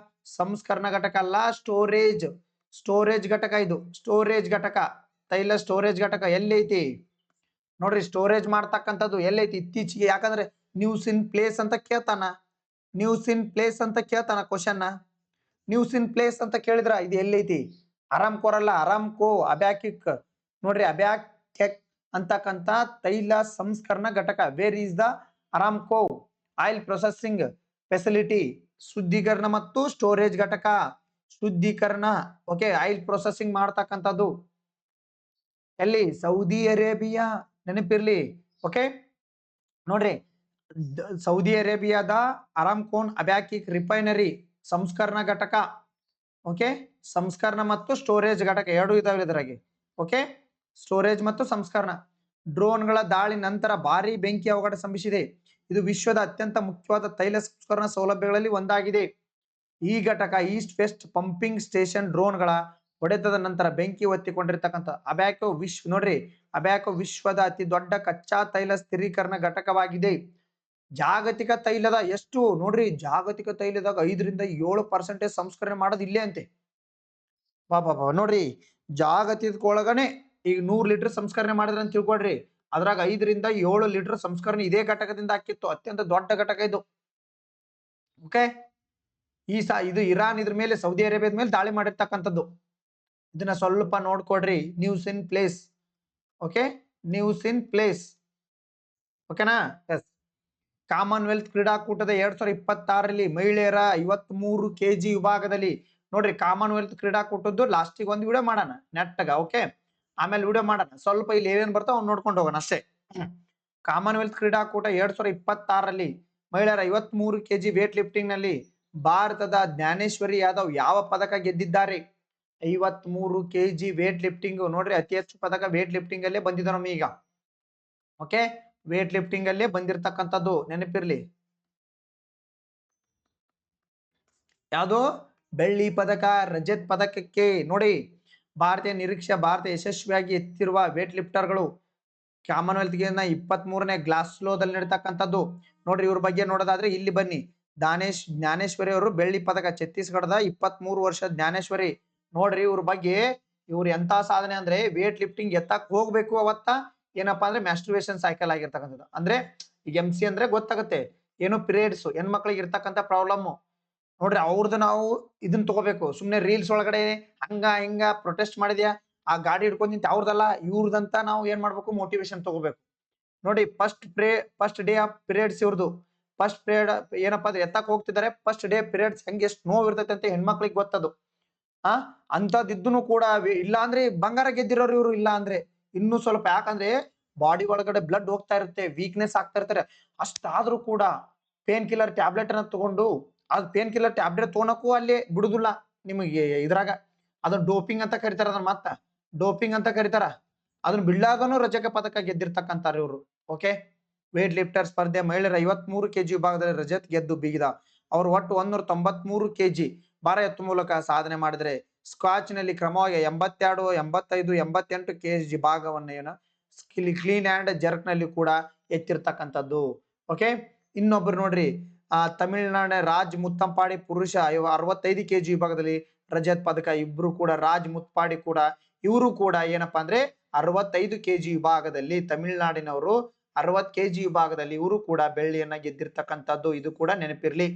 ಸಂಸ್ಕರಣಾ ಘಟಕ ಅಲ್ಲ, ಸ್ಟೋರೇಜ್ ಘಟಕ. ಇದು ಸ್ಟೋರೇಜ್ ಘಟಕ, ತೈಲ ಸ್ಟೋರೇಜ್ ಘಟಕ ಎಲ್ಲೈತಿ ನೋಡ್ರಿ. ಸ್ಟೋರೇಜ್ ಮಾಡ್ತಕ್ಕಂಥದ್ದು ಎಲ್ಲೈತಿ ಇತ್ತೀಚೆಗೆ? ಯಾಕಂದ್ರೆ ನ್ಯೂಸ್ ಇನ್ ಪ್ಲೇಸ್ ಅಂತ ಕೇಳ್ತಾನ ಕ್ವಶನ್. ನ್ಯೂಸ್ ಇನ್ ಪ್ಲೇಸ್ ಅಂತ ಕೇಳಿದ್ರ ಇದು ಎಲ್ಲೈತಿ? ಅರಾಮ್ಕೋರ್ ಅಲ್ಲ, ಅರಾಮ್ಕೋ ಅಬ್ಯಾಕಿಕ್. ನೋಡ್ರಿ, ಅಬ್ಯಾಕೆಕ್ ಅಂತಕ್ಕಂಥ ತೈಲ ಸಂಸ್ಕರಣಾ ಘಟಕ. Where is the Aramco oil processing facility? ಶುದ್ಧೀಕರಣ ಮತ್ತು ಸ್ಟೋರೇಜ್ ಘಟಕ. ಶುದ್ಧೀಕರಣ, ಓಕೆ, ಆಯಿಲ್ ಪ್ರೊಸೆಸಿಂಗ್ ಮಾಡ್ತಕ್ಕಂಥದ್ದು ಎಲ್ಲಿ? Saudi Arabia. ನೆನಪಿರ್ಲಿ. ಓಕೆ, ನೋಡ್ರಿ, ಸೌದಿ ಅರೇಬಿಯಾದ ಅರಾಮ್ಕೋನ್ ಅಬ್ಯಾಕಿಕ್ ರಿಫೈನರಿ ಸಂಸ್ಕರಣಾ ಘಟಕ. ಓಕೆ, ಸಂಸ್ಕರಣ ಮತ್ತು ಸ್ಟೋರೇಜ್ ಘಟಕ ಎರಡು ಇದಾವೆ ಇದರಾಗೆ. ಓಕೆ, ಸ್ಟೋರೇಜ್ ಮತ್ತು ಸಂಸ್ಕರಣ. ಡ್ರೋನ್ಗಳ ದಾಳಿ ನಂತರ ಭಾರಿ ಬೆಂಕಿ ಅವಘಡ ಸಂಭವಿಸಿದೆ. ಇದು ವಿಶ್ವದ ಅತ್ಯಂತ ಮುಖ್ಯವಾದ ತೈಲ ಸಂಸ್ಕರಣಾ ಸೌಲಭ್ಯಗಳಲ್ಲಿ ಒಂದಾಗಿದೆ. ಈ ಘಟಕ ಈಸ್ಟ್ ವೆಸ್ಟ್ ಪಂಪಿಂಗ್ ಸ್ಟೇಷನ್ ಡ್ರೋನ್ಗಳ ಹೊಡೆತದ ನಂತರ ಬೆಂಕಿ ಹೊತ್ತಿಕೊಂಡಿರ್ತಕ್ಕಂಥ ಅಬ್ಯಾಕೋ ವಿಶ್ವದ ಅತಿ ದೊಡ್ಡ ಕಚ್ಚಾ ತೈಲ ಸ್ಥಿರೀಕರಣ ಘಟಕವಾಗಿದೆ. ಜಾಗತಿಕ ತೈಲದ ಎಷ್ಟು ನೋಡ್ರಿ, ಜಾಗತಿಕ ತೈಲದಾಗ 5ರಿಂದ 7% ಸಂಸ್ಕರಣೆ ಮಾಡೋದು ಇಲ್ಲೇ ಅಂತೆ. ನೋಡ್ರಿ, ಜಾಗತಿಕದೊಳಗನೆ ಈಗ 100 ಲೀಟರ್ ಸಂಸ್ಕರಣೆ ಮಾಡಿದ್ರೆ ಅಂತ ತಿಳ್ಕೊಡ್ರಿ, ಅದ್ರಾಗ 5ರಿಂದ 7 ಲೀಟರ್ ಸಂಸ್ಕರಣೆ ಇದೇ ಘಟಕದಿಂದ ಹಾಕಿತ್ತು. ಅತ್ಯಂತ ದೊಡ್ಡ ಘಟಕ ಇದು. ಓಕೆ, ಇದು ಇರಾನ್ ಇದ್ರ ಮೇಲೆ, ಸೌದಿ ಅರೇಬಿಯಾದ ಮೇಲೆ ದಾಳಿ ಮಾಡಿರ್ತಕ್ಕಂಥದ್ದು. ಇದನ್ನ ಸ್ವಲ್ಪ ನೋಡ್ಕೊಡ್ರಿ. News in place. Okay, news in place. ಓಕೆನಾ? ಎಸ್. ಕಾಮನ್ವೆಲ್ತ್ ಕ್ರೀಡಾಕೂಟದ 2026ರಲ್ಲಿ ಮಹಿಳೆಯರ 53 kg ವಿಭಾಗದಲ್ಲಿ ನೋಡ್ರಿ, ಕಾಮನ್ವೆಲ್ತ್ ಕ್ರೀಡಾಕೂಟದ್ದು ಲಾಸ್ಟಿಗೆ ಒಂದು ವಿಡಿಯೋ ಮಾಡೋಣ ನೆಟ್ಟಗ. ಓಕೆ, ಆಮೇಲೆ ವಿಡಿಯೋ ಮಾಡೋಣ. ಸ್ವಲ್ಪ ಇಲ್ಲಿ ಏನೇನ್ ಬರ್ತಾವ ಅವ್ನು ನೋಡ್ಕೊಂಡು ಹೋಗೋಣ ಅಷ್ಟೇ. ಕಾಮನ್ವೆಲ್ತ್ ಕ್ರೀಡಾಕೂಟ 2026ರಲ್ಲಿ ಮಹಿಳೆಯರ 53 kg ವೇಟ್ ಲಿಫ್ಟಿಂಗ್ ನಲ್ಲಿ ಭಾರತದ ಜ್ಞಾನೇಶ್ವರಿ ಯಾದವ್ ಯಾವ ಪದಕ ಗೆದ್ದಿದ್ದಾರೆ? 53 kg ವೇಟ್ ಲಿಫ್ಟಿಂಗ್ ನೋಡ್ರಿ, ಅತಿ ಹೆಚ್ಚು ಪದಕ ವೇಟ್ ಲಿಫ್ಟಿಂಗ್ ಅಲ್ಲೇ ಬಂದಿದೆ ನಮಗೆ ಈಗ. ಓಕೆ, ವೇಟ್ ಲಿಫ್ಟಿಂಗ್ ಅಲ್ಲೇ ಬಂದಿರತಕ್ಕಂಥದ್ದು ನೆನಪಿರ್ಲಿ. ಯಾವುದು? ಬೆಳ್ಳಿ ಪದಕ, ರಜತ್ ಪದಕಕ್ಕೆ ನೋಡಿ ಭಾರತ ಯಶಸ್ವಿಯಾಗಿ ಎತ್ತಿರುವ ವೇಟ್ ಲಿಫ್ಟರ್ಗಳು ಕಾಮನ್ವೆಲ್ತ್ ಗೇಮ್ನ 23ನೇ ಗ್ಲಾಸ್ಲೋದಲ್ಲಿ ನಡೀತಕ್ಕಂಥದ್ದು. ನೋಡ್ರಿ, ಇವ್ರ ಬಗ್ಗೆ ನೋಡೋದಾದ್ರೆ ಇಲ್ಲಿ ಬನ್ನಿ. ಜ್ಞಾನೇಶ್ವರಿ ಅವರು ಬೆಳ್ಳಿ ಪದಕ, ಛತ್ತೀಸ್ಗಢದ 23 ವರ್ಷ ಜ್ಞಾನೇಶ್ವರಿ. ನೋಡ್ರಿ ಇವ್ರ ಬಗ್ಗೆ, ಇವ್ರು ಎಂತ ಸಾಧನೆ ಅಂದ್ರೆ ವೇಟ್ ಲಿಫ್ಟಿಂಗ್ ಎತ್ತಕ್ ಹೋಗ್ಬೇಕು ಅವತ್ತ ಏನಪ್ಪಾ ಅಂದ್ರೆ ಮ್ಯಾಸ್ಟ್ರುವೇಷನ್ ಸೈಕಲ್ ಆಗಿರ್ತಕ್ಕಂಥದ್ದು. ಅಂದ್ರೆ ಈಗ MC ಅಂದ್ರೆ ಗೊತ್ತಾಗುತ್ತೆ, ಏನೋ ಪೀರಿಯಡ್ಸ್ ಹೆಣ್ಮಕ್ಳಿಗೆ ಇರ್ತಕ್ಕಂಥ ಪ್ರಾಬ್ಲಮ್. ನೋಡ್ರಿ ಅವ್ರದ್ದು ನಾವು ಇದನ್ನ ತಗೋಬೇಕು. ಸುಮ್ನೆ ರೀಲ್ಸ್ ಒಳಗಡೆ ಹಂಗ ಹಿಂಗ ಪ್ರೊಟೆಸ್ಟ್ ಮಾಡಿದ್ಯಾ, ಆ ಗಾಡಿ ಹಿಡ್ಕೊಂಡ್ ನಿಂತ ಅವ್ರದಲ್ಲ ಇವ್ರದಂತ ನಾವು ಏನ್ ಮಾಡ್ಬೇಕು, ಮೋಟಿವೇಶನ್ ತಗೋಬೇಕು. ನೋಡಿ ಫಸ್ಟ್ ಡೇ ಆಫ್ ಪೀರಿಯಡ್ಸ್ ಇವ್ರದು. ಫಸ್ಟ್ ಪೀರಿಯಡ್ ಏನಪ್ಪಾ ಅಂದ್ರೆ ಎತ್ತಕ್ ಹೋಗ್ತಿದ್ದಾರೆ, ಫಸ್ಟ್ ಡೇ ಪೀರಿಯಡ್ಸ್ ಹೆಂಗೆ ಎಷ್ಟು ನೋವು ಇರ್ತೈತೆ ಅಂತ ಹೆಣ್ಮಕ್ಳಿಗೆ ಗೊತ್ತದು. ಆ ಅಂತದಿದ್ದನು ಕೂಡ ಇಲ್ಲ ಅಂದ್ರೆ ಬಂಗಾರ ಗೆದ್ದಿರೋರು ಇವ್ರು. ಇಲ್ಲ ಅಂದ್ರೆ ಇನ್ನೂ ಸ್ವಲ್ಪ, ಯಾಕಂದ್ರೆ ಬಾಡಿ ಒಳಗಡೆ ಬ್ಲಡ್ ಹೋಗ್ತಾ ಇರುತ್ತೆ, ವೀಕ್ನೆಸ್ ಆಗ್ತಾ ಇರ್ತಾರೆ. ಅಷ್ಟಾದ್ರೂ ಕೂಡ ಪೇನ್ ಕಿಲ್ಲರ್ ಟ್ಯಾಬ್ಲೆಟ್ ಅನ್ನ ತಗೊಂಡು, ಅದ್ ಪೇನ್ ಕಿಲ್ಲರ್ ಟ್ಯಾಬ್ಲೆಟ್ ತಗೊಳಕ್ಕೂ ಅಲ್ಲಿ ಬಿಡುದಿಲ್ಲ ನಿಮಗೆ. ಇದ್ರಾಗ ಅದನ್ನ ಡೋಪಿಂಗ್ ಅಂತ ಕರಿತಾರ, ಅದನ್ನ ಮತ್ತ ಡೋಪಿಂಗ್ ಅಂತ ಕರಿತಾರ. ಅದನ್ನ ಬಿಡ್ಲಾಗನು ರಜಕ ಪದಕ ಗೆದ್ದಿರ್ತಕ್ಕಂತಾರ ಇವರು. ಓಕೆ, ವೇಟ್ ಲಿಫ್ಟರ್ ಸ್ಪರ್ಧೆ ಮಹಿಳೆಯರ 53 kg ವಿಭಾಗದಲ್ಲಿ ರಜತ್ ಗೆದ್ದು ಬೀಗಿದ. ಅವರು ಒಟ್ಟು 193 kg ಭಾರ ಎತ್ತು ಮೂಲಕ ಸಾಧನೆ ಮಾಡಿದರೆ, ಸ್ಕ್ವಾಚ್ ನಲ್ಲಿ ಕ್ರಮವಾಗಿ 82, 85, 88 kg ಭಾಗವನ್ನ ಕ್ಲೀನ್ ಅಂಡ್ ಜರ್ಕ್ ನಲ್ಲಿ ಕೂಡ ಎತ್ತಿರ್ತಕ್ಕಂಥದ್ದು. ಓಕೆ, ಇನ್ನೊಬ್ರು ನೋಡ್ರಿ, ತಮಿಳುನಾಡಿನ ರಾಜ್ ಮುತ್ತಂಪಾಡಿ ಪುರುಷ 65 kg ವಿಭಾಗದಲ್ಲಿ ರಜತ್ ಪದಕ. ಇಬ್ರು ಕೂಡ ರಾಜ್ ಮುತ್ಪಾಡಿ ಕೂಡ, ಇವರು ಕೂಡ ಏನಪ್ಪಾ ಅಂದ್ರೆ 65 kg ವಿಭಾಗದಲ್ಲಿ, ತಮಿಳುನಾಡಿನವರು 60 kg ವಿಭಾಗದಲ್ಲಿ ಇವರು ಕೂಡ ಬೆಳ್ಳಿಯನ್ನ ಗೆದ್ದಿರ್ತಕ್ಕಂಥದ್ದು. ಇದು ಕೂಡ ನೆನಪಿರ್ಲಿ.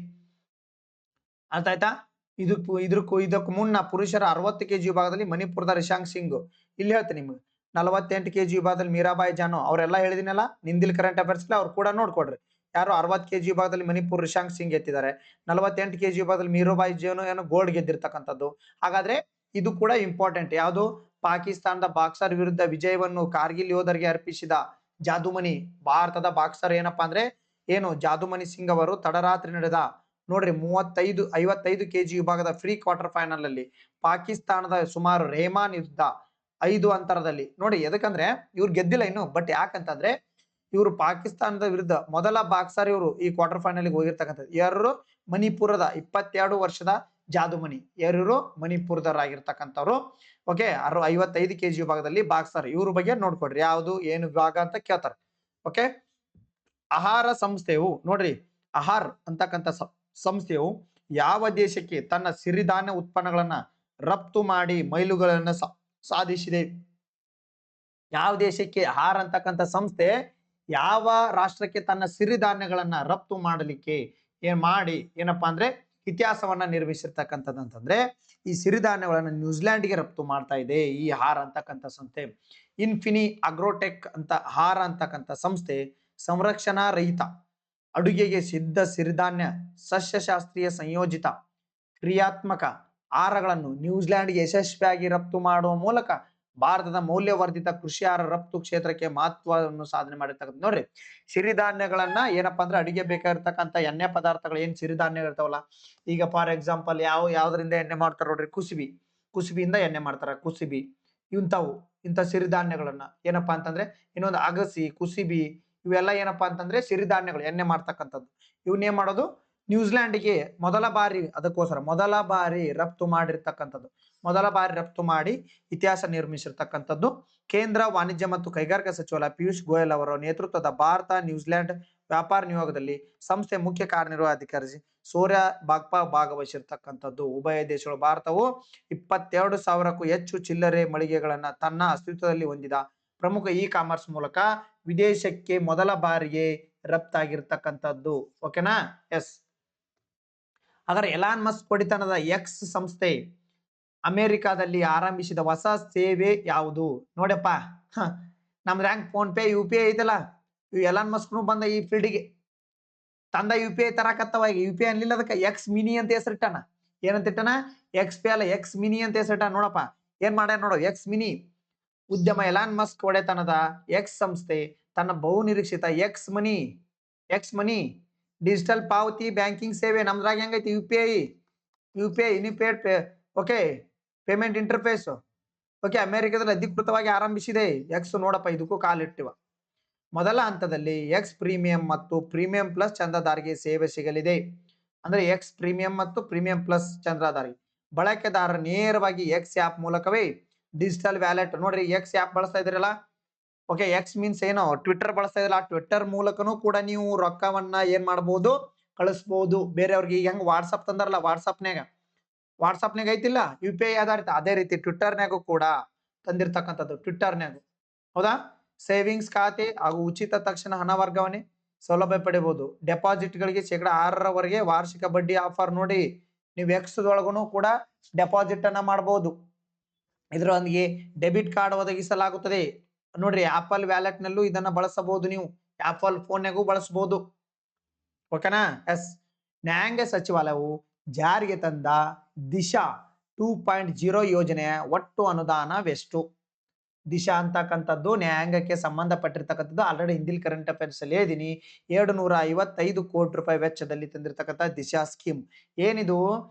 ಅರ್ಥ ಆಯ್ತಾ? ಇದಕ್ಕೂ ಮುನ್ನ ಪುರುಷರ 60 kg ವಿಭಾಗದಲ್ಲಿ ಮಣಿಪುರದ ರಿಶಾಂಕ್ ಸಿಂಗ್. ಇಲ್ಲಿ ಹೇಳ್ತೀನಿ ನಿಮ್ಗೆ, 48 kg ವಿಭಾಗದಲ್ಲಿ ಮೀರಾಬಾಯಿ ಜಾನು. ಅವರೆಲ್ಲ ಹೇಳಿದಿನಲ್ಲ ನಿಂದಿಲ್ ಕರೆಂಟ್ ಅಫೇರ್ಸ್, ಅವ್ರು ಕೂಡ ನೋಡ್ಕೊಡ್ರಿ. ಯಾರು 60 kg ವಿಭಾಗದಲ್ಲಿ ಮಣಿಪುರ್ ರಿಶಾಂಕ್ ಸಿಂಗ್ ಎತ್ತಿದ್ದಾರೆ. 48 kg ವಿಭಾಗದಲ್ಲಿ ಮೀರಾಬಾಯಿ ಜಾನು ಏನೋ ಗೋಲ್ಡ್ ಗೆದ್ದಿರ್ತಕ್ಕಂಥದ್ದು. ಹಾಗಾದ್ರೆ ಇದು ಕೂಡ ಇಂಪಾರ್ಟೆಂಟ್. ಯಾವುದು? ಪಾಕಿಸ್ತಾನದ ಬಾಕ್ಸರ್ ವಿರುದ್ಧ ವಿಜಯವನ್ನು ಕಾರ್ಗಿಲ್ ಯೋಧರಿಗೆ ಅರ್ಪಿಸಿದ ಜಾದುಮನಿ. ಭಾರತದ ಬಾಕ್ಸರ್ ಏನಪ್ಪಾ ಅಂದ್ರೆ ಜಾದುಮನಿ ಸಿಂಗ್ ಅವರು ತಡರಾತ್ರಿ ನಡೆದ ನೋಡ್ರಿ 55 kg ವಿಭಾಗದ ಫ್ರೀ ಕ್ವಾರ್ಟರ್ ಫೈನಲ್ ಅಲ್ಲಿ ಪಾಕಿಸ್ತಾನದ ಸುಮಾರು ರೆಹಮಾನ್ ವಿರುದ್ಧ 5 ಅಂತರದಲ್ಲಿ ನೋಡಿ. ಎದಕ್ಕಂದ್ರೆ ಇವ್ರು ಗೆದ್ದಿಲ್ಲ ಇನ್ನು, ಬಟ್ ಯಾಕಂತಂದ್ರೆ ಇವರು ಪಾಕಿಸ್ತಾನದ ವಿರುದ್ಧ ಮೊದಲ ಬಾಕ್ಸರ್ ಇವರು ಈ ಕ್ವಾರ್ಟರ್ ಫೈನಲ್ ಹೋಗಿರ್ತಕ್ಕಂಥದ್ದು. ಯಾರು? ಮಣಿಪುರದ 22 ವರ್ಷದ ಜಾದುಮನಿ. ಯಾರು? ಮಣಿಪುರದವರಾಗಿರ್ತಕ್ಕಂಥವ್ರು. ಓಕೆ, 55 kg ವಿಭಾಗದಲ್ಲಿ ಬಾಕ್ಸರ್. ಇವ್ರ ಬಗ್ಗೆ ನೋಡ್ಕೊಡ್ರಿ, ಯಾವುದು ಏನು ವಿಭಾಗ ಅಂತ ಕೇಳ್ತಾರೆ. ಓಕೆ, ಆಹಾರ ಸಂಸ್ಥೆಯು ನೋಡ್ರಿ, ಆಹಾರ್ ಅಂತಕ್ಕಂಥ ಸಂಸ್ಥೆಯು ಯಾವ ದೇಶಕ್ಕೆ ತನ್ನ ಸಿರಿಧಾನ್ಯ ಉತ್ಪನ್ನಗಳನ್ನ ರಫ್ತು ಮಾಡಿ ಮೈಲುಗಳನ್ನ ಸಾಧಿಸಿದೆ? ಯಾವ ದೇಶಕ್ಕೆ ಆಹಾರ ಅಂತಕ್ಕಂಥ ಸಂಸ್ಥೆ ಯಾವ ರಾಷ್ಟ್ರಕ್ಕೆ ತನ್ನ ಸಿರಿಧಾನ್ಯಗಳನ್ನ ರಫ್ತು ಮಾಡಲಿಕ್ಕೆ ಏನಪ್ಪಾ ಅಂದ್ರೆ ಇತಿಹಾಸವನ್ನ ನಿರ್ಮಿಸಿರ್ತಕ್ಕಂಥದ್ದು ಅಂತಂದ್ರೆ, ಈ ಸಿರಿಧಾನ್ಯಗಳನ್ನ ನ್ಯೂಜಿಲ್ಯಾಂಡ್ಗೆ ರಫ್ತು ಮಾಡ್ತಾ ಇದೆ ಈ ಆಹಾರ ಅಂತಕ್ಕಂಥ ಸಂಸ್ಥೆ. ಇನ್ಫಿನಿ ಅಗ್ರೋಟೆಕ್ ಅಂತ ಆಹಾರ ಅಂತಕ್ಕಂಥ ಸಂಸ್ಥೆ ಸಂರಕ್ಷಣಾ ರಹಿತ ಅಡುಗೆಗೆ ಸಿದ್ಧ ಸಿರಿಧಾನ್ಯ ಸಸ್ಯಶಾಸ್ತ್ರೀಯ ಸಂಯೋಜಿತ ಕ್ರಿಯಾತ್ಮಕ ಆಹಾರಗಳನ್ನು ನ್ಯೂಜಿಲ್ಯಾಂಡ್ಗೆ ಯಶಸ್ವಿಯಾಗಿ ರಫ್ತು ಮಾಡುವ ಮೂಲಕ ಭಾರತದ ಮೌಲ್ಯವರ್ಧಿತ ಕೃಷಿ ಆಹಾರ ರಫ್ತು ಕ್ಷೇತ್ರಕ್ಕೆ ಮಹತ್ವವನ್ನು ಸಾಧನೆ ಮಾಡಿರ್ತಕ್ಕಂಥ. ನೋಡ್ರಿ, ಸಿರಿಧಾನ್ಯಗಳನ್ನ ಏನಪ್ಪಾ ಅಂದ್ರೆ ಅಡಿಗೆ ಬೇಕಾಗಿರ್ತಕ್ಕಂಥ ಎಣ್ಣೆ ಪದಾರ್ಥಗಳು ಏನ್ ಸಿರಿಧಾನ್ಯ ಇರ್ತಾವಲ್ಲ, ಈಗ ಫಾರ್ ಎಕ್ಸಾಂಪಲ್ ಯಾವ್ದ್ರಿಂದ ಎಣ್ಣೆ ಮಾಡ್ತಾರ ನೋಡ್ರಿ, ಕುಸುಬಿಯಿಂದ ಎಣ್ಣೆ ಮಾಡ್ತಾರ. ಕುಸುಬಿ ಇಂಥ ಸಿರಿಧಾನ್ಯಗಳನ್ನ ಏನಪ್ಪಾ ಅಂತಂದ್ರೆ, ಇನ್ನೊಂದು ಅಗಸಿ, ಕುಸುಬಿ, ಇವೆಲ್ಲ ಏನಪ್ಪಾ ಅಂತಂದ್ರೆ ಸಿರಿಧಾನ್ಯಗಳು ಎಣ್ಣೆ ಮಾಡ್ತಕ್ಕಂಥದ್ದು. ಇವನ್ನೇನ್ ಮಾಡೋದು, ನ್ಯೂಜಿಲ್ಯಾಂಡ್ಗೆ ಮೊದಲ ಬಾರಿ ರಫ್ತು ಮಾಡಿರ್ತಕ್ಕಂಥದ್ದು. ಮೊದಲ ಬಾರಿ ರಫ್ತು ಮಾಡಿ ಇತಿಹಾಸ ನಿರ್ಮಿಸಿರ್ತಕ್ಕಂಥದ್ದು. ಕೇಂದ್ರ ವಾಣಿಜ್ಯ ಮತ್ತು ಕೈಗಾರಿಕಾ ಸಚಿವಾಲಯ ಪಿಯೂಷ್ ಗೋಯಲ್ ಅವರ ನೇತೃತ್ವದ ಭಾರತ ನ್ಯೂಜಿಲ್ಯಾಂಡ್ ವ್ಯಾಪಾರ ನಿಯೋಗದಲ್ಲಿ ಸಂಸ್ಥೆ ಮುಖ್ಯ ಕಾರ್ಯನಿರ್ವಹಣಾಧಿಕಾರಿ ಸೂರ್ಯ ಬಾಗ್ಪಾ ಭಾಗವಹಿಸಿರ್ತಕ್ಕಂಥದ್ದು. ಉಭಯ ದೇಶಗಳು ಭಾರತವು 22,000ಕ್ಕೂ ಹೆಚ್ಚು ಚಿಲ್ಲರೆ ಮಳಿಗೆಗಳನ್ನ ತನ್ನ ಅಸ್ತಿತ್ವದಲ್ಲಿ ಹೊಂದಿದ ಪ್ರಮುಖ ಇ ಕಾಮರ್ಸ್ ಮೂಲಕ ವಿದೇಶಕ್ಕೆ ಮೊದಲ ಬಾರಿಗೆ ರಫ್ತಾಗಿರ್ತಕ್ಕಂಥದ್ದು. ಓಕೆನಾ? ಎಸ್. ಹಾಗಾದ್ರೆ ಎಲಾನ್ ಮಸ್ಕ್ ಒಡೆತನದ ಎಕ್ಸ್ ಸಂಸ್ಥೆ ಅಮೆರಿಕಾದಲ್ಲಿ ಆರಂಭಿಸಿದ ಹೊಸ ಸೇವೆ ಯಾವುದು? ನೋಡಪ್ಪ, ನಮ್ದು ರ್ಯಾಂಕ್ ಫೋನ್ ಪೇ UPI ಐತಲ್ಲ, ಇವು ಎಲಾನ್ ಮಸ್ಕ್ನು ಬಂದ ಈ ಫೀಲ್ಡ್ಗೆ ತಂದ UPI ತರಾಕತ್ತವ. ಈಗ UPI ಅನ್ಲಿಲ್ಲ, ಅದಕ್ಕೆ ಎಕ್ಸ್ ಮಿನಿ ಅಂತ ಹೆಸರಿಟ್ಟಾನ. ಏನಂತ ಇಟ್ಟಾನ? ಎಕ್ಸ್ ಪೇ ಅಲ್ಲ, ಎಕ್ಸ್ ಮಿನಿ ಅಂತ ಹೆಸರಿಟ್ಟಾನ. ನೋಡಪ್ಪ ಏನ್ ಮಾಡ್ಯಾನ ನೋಡು, ಎಕ್ಸ್ ಮಿನಿ ಉದ್ಯಮ ಎಲಾನ್ ಮಸ್ಕ್ ಒಡೆತನದ ಎಕ್ಸ್ ಸಂಸ್ಥೆ ತನ್ನ ಬಹು ನಿರೀಕ್ಷಿತ ಎಕ್ಸ್ ಮನಿ ಡಿಜಿಟಲ್ ಪಾವತಿ ಬ್ಯಾಂಕಿಂಗ್ ಸೇವೆ, ನಮ್ದ್ರಾಗ ಹೆಂಗೈತಿ UPI unified okay payment interface. Okay, ಅಮೆರಿಕದಲ್ಲಿ ಅಧಿಕೃತವಾಗಿ ಆರಂಭಿಸಿದೆ ಎಕ್ಸ್. ನೋಡಪ್ಪ, ಇದಕ್ಕೂ ಕಾಲಿಟ್ಟಿವ. ಮೊದಲ ಹಂತದಲ್ಲಿ ಎಕ್ಸ್ ಪ್ರೀಮಿಯಂ ಮತ್ತು ಪ್ರೀಮಿಯಂ ಪ್ಲಸ್ ಚಂದಾದಾರಿಗೆ ಸೇವೆ ಸಿಗಲಿದೆ. ಅಂದ್ರೆ ಎಕ್ಸ್ ಪ್ರೀಮಿಯಂ ಮತ್ತು ಪ್ರೀಮಿಯಂ ಪ್ಲಸ್ ಚಂದಾದಾರಿ ಬಳಕೆದಾರರ ನೇರವಾಗಿ ಎಕ್ಸ್ ಆ್ಯಪ್ ಮೂಲಕವೇ ಡಿಜಿಟಲ್ ವ್ಯಾಲೆಟ್. ನೋಡ್ರಿ, ಎಕ್ಸ್ ಆ್ಯಪ್ ಬಳಸ್ತಾ ಇದ್ರಲ್ಲ, ಓಕೆ, ಎಕ್ಸ್ ಮೀನ್ಸ್ ಏನೋ ಟ್ವಿಟರ್ ಬಳಸ್ತಾ ಇದ್ರಲ್ಲ, ಆ ಟ್ವಿಟರ್ ಮೂಲಕನೂ ಕೂಡ ನೀವು ರೊಕ್ಕವನ್ನ ಏನ್ ಮಾಡಬಹುದು, ಕಳಿಸ್ಬೋದು ಬೇರೆಯವ್ರಿಗೆ. ಈಗ ಹೆಂಗ್ ವಾಟ್ಸಪ್ ತಂದಾರಲ್ಲ, ವಾಟ್ಸಪ್ನಾಗ ಐತಿಲ್ಲ UPI ಆಧಾರಿತ, ಅದೇ ರೀತಿ ಟ್ವಿಟ್ಟರ್ನಾಗೂ ಕೂಡ ತಂದಿರ್ತಕ್ಕಂಥದ್ದು. ಟ್ವಿಟ್ಟರ್ನಾಗ ಹೌದಾ, ಸೇವಿಂಗ್ಸ್ ಖಾತೆ ಹಾಗೂ ಉಚಿತ ತಕ್ಷಣ ಹಣ ವರ್ಗಾವಣೆ ಸೌಲಭ್ಯ ಪಡಿಬಹುದು. ಡೆಪಾಸಿಟ್ಗಳಿಗೆ 6% ವಾರ್ಷಿಕ ಬಡ್ಡಿ ಆಫರ್ ನೋಡಿ. ನೀವು ಎಕ್ಸ್ದೊಳಗೂ ಕೂಡ ಡೆಪಾಸಿಟ್ ಅನ್ನ ಮಾಡಬಹುದು. ಇದರೊಂದಿಗೆ ಡೆಬಿಟ್ ಕಾರ್ಡ್ ಒದಗಿಸಲಾಗುತ್ತದೆ ನೋಡ್ರಿ. ಆಪಲ್ ವ್ಯಾಲೆಟ್ ನಲ್ಲೂ ಇದನ್ನ ಬಳಸಬಹುದು. ನೀವು ಆಪಲ್ ಫೋನ್ಯಾಗೂ ಬಳಸಬಹುದು. ಓಕೆನಾ? ಎಸ್. ನ್ಯಾಯಾಂಗ ಸಚಿವಾಲಯವು ಜಾರಿಗೆ ತಂದ ದಿಶಾ 2.0 ಯೋಜನೆಯ ಒಟ್ಟು ಅನುದಾನವೆಷ್ಟು? ದಿಶಾ ಅಂತಕ್ಕಂಥದ್ದು ನ್ಯಾಯಾಂಗಕ್ಕೆ ಸಂಬಂಧಪಟ್ಟಿರ್ತಕ್ಕಂಥದ್ದು. ಆಲ್ರೆಡಿ ಹಿಂದಿಲ್ ಕರೆಂಟ್ ಅಫೇರ್ಸ್ ಅಲ್ಲಿ ಹೇಳಿದೀನಿ. 755 ಕೋಟಿ ರೂಪಾಯಿ ವೆಚ್ಚದಲ್ಲಿ ತಂದಿರತಕ್ಕಂಥ ದಿಶಾ ಸ್ಕೀಮ್. ಏನಿದು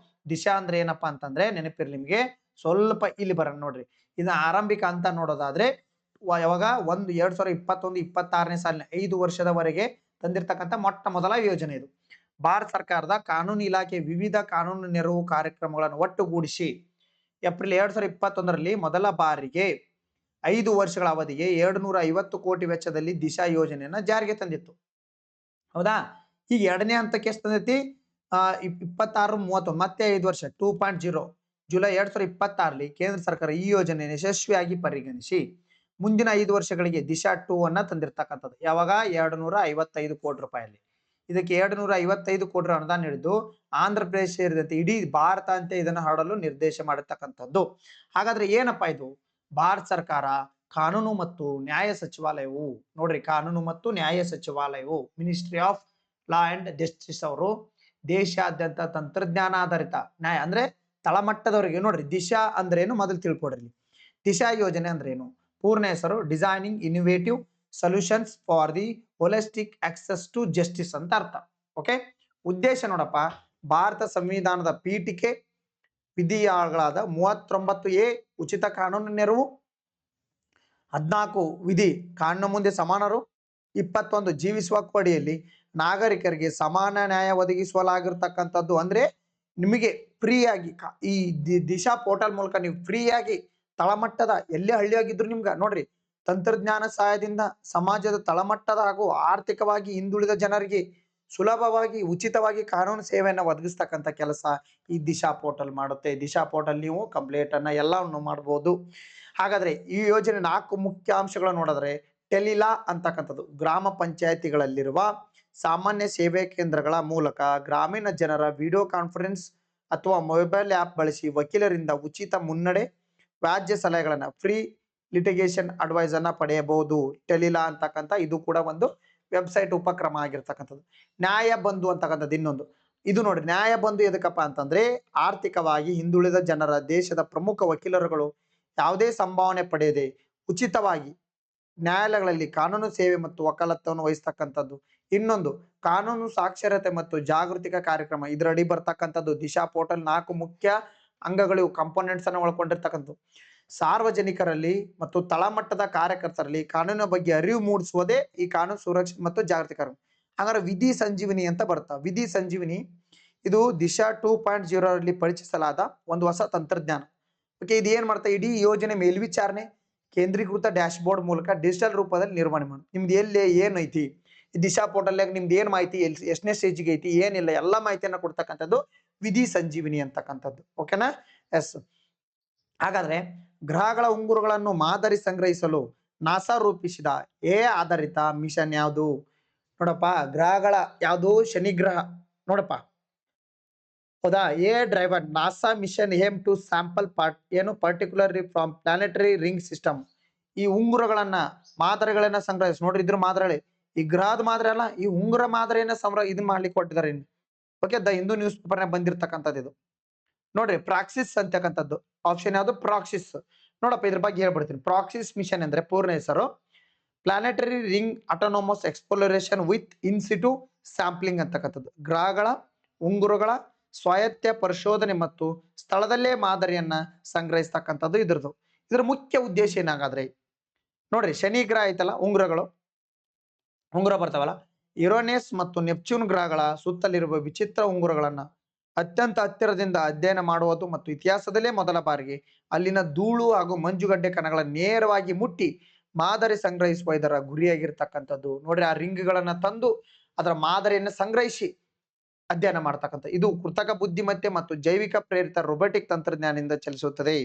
ದಿಶಾ ಅಂದ್ರೆ ಏನಪ್ಪಾ ಅಂತಂದ್ರೆ ನೆನಪಿರ್ಲಿ ನಿಮ್ಗೆ. ಸ್ವಲ್ಪ ಇಲ್ಲಿ ಬರೋಣ ನೋಡ್ರಿ. ಇದನ್ನ ಆರಂಭಿಕ ಅಂತ ನೋಡೋದಾದ್ರೆ ಯಾವಾಗ 2021-26ನೇ ಸಾಲಿನ 5 ವರ್ಷದವರೆಗೆ ತಂದಿರತಕ್ಕಂಥ ಮೊಟ್ಟ ಮೊದಲ ಯೋಜನೆ ಇದು. ಭಾರತ ಸರ್ಕಾರದ ಕಾನೂನು ಇಲಾಖೆ ವಿವಿಧ ಕಾನೂನು ನೆರವು ಕಾರ್ಯಕ್ರಮಗಳನ್ನು ಒಟ್ಟುಗೂಡಿಸಿ ಏಪ್ರಿಲ್ 2021ರಲ್ಲಿ ಮೊದಲ ಬಾರಿಗೆ 5 ವರ್ಷಗಳ ಅವಧಿಗೆ 250 ಕೋಟಿ ವೆಚ್ಚದಲ್ಲಿ ದಿಶಾ ಯೋಜನೆಯನ್ನ ಜಾರಿಗೆ ತಂದಿತ್ತು. ಹೌದಾ? ಈಗ ಎರಡನೇ ಹಂತಕ್ಕೆ ಎಷ್ಟು ತಂದೈತಿ? 26-30 ಮತ್ತೆ 5 ವರ್ಷ 2.0 ಜುಲೈ 2026ರಲ್ಲಿ ಕೇಂದ್ರ ಸರ್ಕಾರ ಈ ಯೋಜನೆಯನ್ನು ಯಶಸ್ವಿಯಾಗಿ ಪರಿಗಣಿಸಿ ಮುಂದಿನ 5 ವರ್ಷಗಳಿಗೆ ದಿಶಾ 2 ಅನ್ನ ತಂದಿರತಕ್ಕಂಥದ್ದು. ಯಾವಾಗ? 255 ಕೋಟಿ ರೂಪಾಯಲ್ಲಿ. ಇದಕ್ಕೆ 255 ಕೋಟಿ ಅನುದಾನ ನೀಡಿದ್ದು ಆಂಧ್ರ ಪ್ರದೇಶ ಸೇರಿದಂತೆ ಇಡೀ ಭಾರತ ಅಂತ ಇದನ್ನು ಹರಡಲು ನಿರ್ದೇಶ ಮಾಡಿರ್ತಕ್ಕಂಥದ್ದು. ಹಾಗಾದ್ರೆ ಏನಪ್ಪಾ ಇದು? ಭಾರತ ಸರ್ಕಾರ ಕಾನೂನು ಮತ್ತು ನ್ಯಾಯ ಸಚಿವಾಲಯವು ನೋಡ್ರಿ, ಕಾನೂನು ಮತ್ತು ನ್ಯಾಯ ಸಚಿವಾಲಯವು ministry of law and justice ಅವರು ದೇಶಾದ್ಯಂತ ತಂತ್ರಜ್ಞಾನ ಆಧಾರಿತ ನ್ಯಾಯ ಅಂದ್ರೆ ತಳಮಟ್ಟದವರಿಗೆ ನೋಡ್ರಿ. ದಿಶಾ ಅಂದ್ರೇನು ಮೊದಲು ತಿಳ್ಕೊಡ್ರಿ. ದಿಶಾ ಯೋಜನೆ ಅಂದ್ರೇನು? ಪೂರ್ಣ ಹೆಸರು designing innovative solutions for the holistic access to justice ಅಂತ ಅರ್ಥ. ಓಕೆ. ಉದ್ದೇಶ ನೋಡಪ್ಪ, ಭಾರತ ಸಂವಿಧಾನದ ಪೀಠಿಕೆ ವಿಧಿಗಳಾದ 39A ಉಚಿತ ಕಾನೂನು ನೆರವು, 14 ವಿಧಿ ಕಾನೂನು ಮುಂದೆ ಸಮಾನರು, 21 ಜೀವಿಸುವ ಹಕ್ಕು ಅಡಿಯಲ್ಲಿ ನಾಗರಿಕರಿಗೆ ಸಮಾನ ನ್ಯಾಯ ಒದಗಿಸಲಾಗಿರ್ತಕ್ಕಂಥದ್ದು. ಅಂದ್ರೆ ನಿಮಗೆ ಫ್ರೀಯಾಗಿ ಈ ದಿಶಾ ಪೋರ್ಟಲ್ ಮೂಲಕ ನೀವು ಫ್ರೀಯಾಗಿ ತಳಮಟ್ಟದ ಎಲ್ಲೇ ಹಳ್ಳಿಯಾಗಿದ್ರು ನಿಮ್ಗೆ ನೋಡ್ರಿ ತಂತ್ರಜ್ಞಾನ ಸಹಾಯದಿಂದ ಸಮಾಜದ ತಳಮಟ್ಟದ ಹಾಗೂ ಆರ್ಥಿಕವಾಗಿ ಹಿಂದುಳಿದ ಜನರಿಗೆ ಸುಲಭವಾಗಿ ಉಚಿತವಾಗಿ ಕಾನೂನು ಸೇವೆಯನ್ನು ಒದಗಿಸ್ತಕ್ಕಂಥ ಕೆಲಸ ಈ ದಿಶಾ ಪೋರ್ಟಲ್ ಮಾಡುತ್ತೆ. ದಿಶಾ ಪೋರ್ಟಲ್ ನೀವು ಕಂಪ್ಲೀಟ್ ಅನ್ನ ಎಲ್ಲವನ್ನು ಮಾಡಬಹುದು. ಹಾಗಾದ್ರೆ ಈ ಯೋಜನೆ 4 ಮುಖ್ಯ ಅಂಶಗಳು ನೋಡಿದ್ರೆ ಟೆಲಿಲಾ ಅಂತಕ್ಕಂಥದ್ದು ಗ್ರಾಮ ಪಂಚಾಯತಿಗಳಲ್ಲಿರುವ ಸಾಮಾನ್ಯ ಸೇವೆ ಕೇಂದ್ರಗಳ ಮೂಲಕ ಗ್ರಾಮೀಣ ಜನರ ವಿಡಿಯೋ ಕಾನ್ಫರೆನ್ಸ್ ಅಥವಾ ಮೊಬೈಲ್ ಆ್ಯಪ್ ಬಳಸಿ ವಕೀಲರಿಂದ ಉಚಿತ ಮುನ್ನಡೆ ವ್ಯಾಜ್ಯ ಸಲಹೆಗಳನ್ನ ಫ್ರೀ ಲಿಟಿಗೇಷನ್ ಅಡ್ವೈಸ್ ಅನ್ನ ಪಡೆಯಬಹುದು. ಟೆಲಿಲಾ ಅಂತಕ್ಕಂಥ ಇದು ಕೂಡ ಒಂದು ವೆಬ್ಸೈಟ್ ಉಪಕ್ರಮ ಆಗಿರ್ತಕ್ಕಂಥದ್ದು. ನ್ಯಾಯ ಬಂಧು ಅಂತಕ್ಕಂಥದ್ದು ಇನ್ನೊಂದು. ಇದು ನೋಡಿ, ನ್ಯಾಯ ಬಂಧು ಎದಕ್ಕಪ್ಪ ಅಂತಂದ್ರೆ ಆರ್ಥಿಕವಾಗಿ ಹಿಂದುಳಿದ ಜನರ ದೇಶದ ಪ್ರಮುಖ ವಕೀಲರುಗಳು ಯಾವುದೇ ಸಂಭಾವನೆ ಪಡೆಯದೆ ಉಚಿತವಾಗಿ ನ್ಯಾಯಾಲಯಗಳಲ್ಲಿ ಕಾನೂನು ಸೇವೆ ಮತ್ತು ವಕಾಲತ್ತನ್ನು ವಹಿಸ್ತಕ್ಕಂಥದ್ದು. ಇನ್ನೊಂದು ಕಾನೂನು ಸಾಕ್ಷರತೆ ಮತ್ತು ಜಾಗೃತಿಕ ಕಾರ್ಯಕ್ರಮ. ಇದರಡಿ ಬರ್ತಕ್ಕಂಥದ್ದು ದಿಶಾ ಪೋರ್ಟಲ್ 4 ಮುಖ್ಯ ಅಂಗಗಳು ಕಂಪೋನೆಂಟ್ಸ್ ಅನ್ನು ಒಳಗೊಂಡಿರ್ತಕ್ಕಂಥದ್ದು. ಸಾರ್ವಜನಿಕರಲ್ಲಿ ಮತ್ತು ತಳಮಟ್ಟದ ಕಾರ್ಯಕರ್ತರಲ್ಲಿ ಕಾನೂನಿನ ಬಗ್ಗೆ ಅರಿವು ಮೂಡಿಸುವುದೇ ಈ ಕಾನೂನು ಸುರಕ್ಷತೆ ಮತ್ತು ಜಾಗೃತಿ ಕಾರ್ಯಕ್ರಮ. ಹಾಗಾದ್ರೆ ವಿಧಿ ಸಂಜೀವಿನಿ ಅಂತ ಬರ್ತಾ. ವಿಧಿ ಸಂಜೀವಿನಿ ಇದು ದಿಶಾ 2.0ರಲ್ಲಿ ಪರಿಚಯಿಸಲಾದ ಒಂದು ಹೊಸ ತಂತ್ರಜ್ಞಾನ. ಓಕೆ, ಇದು ಏನ್ ಮಾಡ್ತಾ? ಇಡೀ ಯೋಜನೆ ಮೇಲ್ವಿಚಾರಣೆ ಕೇಂದ್ರೀಕೃತ ಡ್ಯಾಶ್ ಬೋರ್ಡ್ ಮೂಲಕ ಡಿಜಿಟಲ್ ರೂಪದಲ್ಲಿ ನಿರ್ವಹಣೆ ಮಾಡಿ. ನಿಮ್ದು ಎಲ್ಲಿ ಏನೈತಿ ಈ ದಿಶಾ ಪೋರ್ಟಲ್ ನಿಮ್ದು ಏನ್ ಮಾಹಿತಿ, ಎಷ್ಟನೇ ಸ್ಟೇಜಿಗೆ ಐತಿ, ಏನಿಲ್ಲ ಎಲ್ಲ ಮಾಹಿತಿಯನ್ನ ಕೊಡ್ತಕ್ಕಂಥದ್ದು ವಿಧಿ ಸಂಜೀವಿನಿ ಅಂತಕ್ಕಂಥದ್ದು. ಓಕೆನಾ? ಎಸ್. ಹಾಗಾದ್ರೆ ಗ್ರಹಗಳ ಉಂಗುರಗಳನ್ನು ಮಾದರಿ ಸಂಗ್ರಹಿಸಲು ನಾಸಾ ರೂಪಿಸಿದ ಆಧಾರಿತ ಮಿಷನ್ ಯಾವುದು? ನೋಡಪ್ಪ, ಗ್ರಹಗಳ ಯಾವುದು? ಶನಿ ಗ್ರಹ ನೋಡಪ್ಪ. ಹೌದಾ? Driver NASA mission aim to sample particularly from planetary ring system. ಈ ಉಂಗುರಗಳನ್ನ ಮಾದರಿಗಳನ್ನ ಸಂಗ್ರಹಿಸಿ ನೋಡ್ರಿ. ಇದ್ರ ಮಾದರಿ ಈ ಗ್ರಹದ ಮಾದರಿ ಅಲ್ಲ, ಈ ಉಂಗುರ ಮಾದರಿಯನ್ನ ಇದನ್ನ ಮಾಡ್ಲಿಕ್ಕೆ ಕೊಟ್ಟಿದ್ದಾರೆ. Okay, the Hindu news paper ಬಂದಿರತಕ್ಕಂಥದ್ದು ಇದು ನೋಡ್ರಿ. ಪ್ರಾಕ್ಸಿಸ್ ಅಂತಕ್ಕಂಥದ್ದು ಆಪ್ಷನ್ ಯಾವುದು? ಪ್ರಾಕ್ಸಿಸ್. ನೋಡಪ್ಪ, ಇದ್ರ ಬಗ್ಗೆ ಹೇಳ್ಬಿಡ್ತೀನಿ. ಪ್ರಾಕ್ಸಿಸ್ ಮಿಷನ್ ಅಂದ್ರೆ ಪೂರ್ಣ ಹೆಸರು planetary ring autonomous exploration with in situ sampling ಅಂತಕ್ಕಂಥದ್ದು. ಗ್ರಹಗಳ ಉಂಗುರಗಳ ಸ್ವಾಯತ್ತ ಪರಿಶೋಧನೆ ಮತ್ತು ಸ್ಥಳದಲ್ಲೇ ಮಾದರಿಯನ್ನ ಸಂಗ್ರಹಿಸ್ತಕ್ಕಂಥದ್ದು ಇದ್ರದ್ದು. ಇದ್ರ ಮುಖ್ಯ ಉದ್ದೇಶ ಏನಾಗಾದ್ರೆ ನೋಡ್ರಿ, ಶನಿ ಗ್ರಹ ಐತಲ್ಲ, ಉಂಗುರ ಬರ್ತಾವಲ್ಲ, ಯುರೇನಸ್ ಮತ್ತು ನೆಪ್ಚೂನ್ ಗ್ರಹಗಳ ಸುತ್ತಲಿರುವ ವಿಚಿತ್ರ ಉಂಗುರಗಳನ್ನ ಅತ್ಯಂತ ಹತ್ತಿರದಿಂದ ಅಧ್ಯಯನ ಮಾಡುವುದು ಮತ್ತು ಇತಿಹಾಸದಲ್ಲೇ ಮೊದಲ ಬಾರಿಗೆ ಅಲ್ಲಿನ ಧೂಳು ಹಾಗೂ ಮಂಜುಗಡ್ಡೆ ಕಣಗಳನ್ನು ನೇರವಾಗಿ ಮುಟ್ಟಿ ಮಾದರಿ ಸಂಗ್ರಹಿಸುವ ಇದರ ಗುರಿಯಾಗಿರ್ತಕ್ಕಂಥದ್ದು. ನೋಡ್ರಿ, ಆ ರಿಂಗ್ಗಳನ್ನ ತಂದು ಅದರ ಮಾದರಿಯನ್ನು ಸಂಗ್ರಹಿಸಿ ಅಧ್ಯಯನ ಮಾಡ್ತಕ್ಕಂಥ ಇದು ಕೃತಕ ಬುದ್ಧಿಮತ್ತೆ ಮತ್ತು ಜೈವಿಕ ಪ್ರೇರಿತ ರೊಬೊಟಿಕ್ ತಂತ್ರಜ್ಞಾನದಿಂದ ಚಲಿಸುತ್ತದೆ.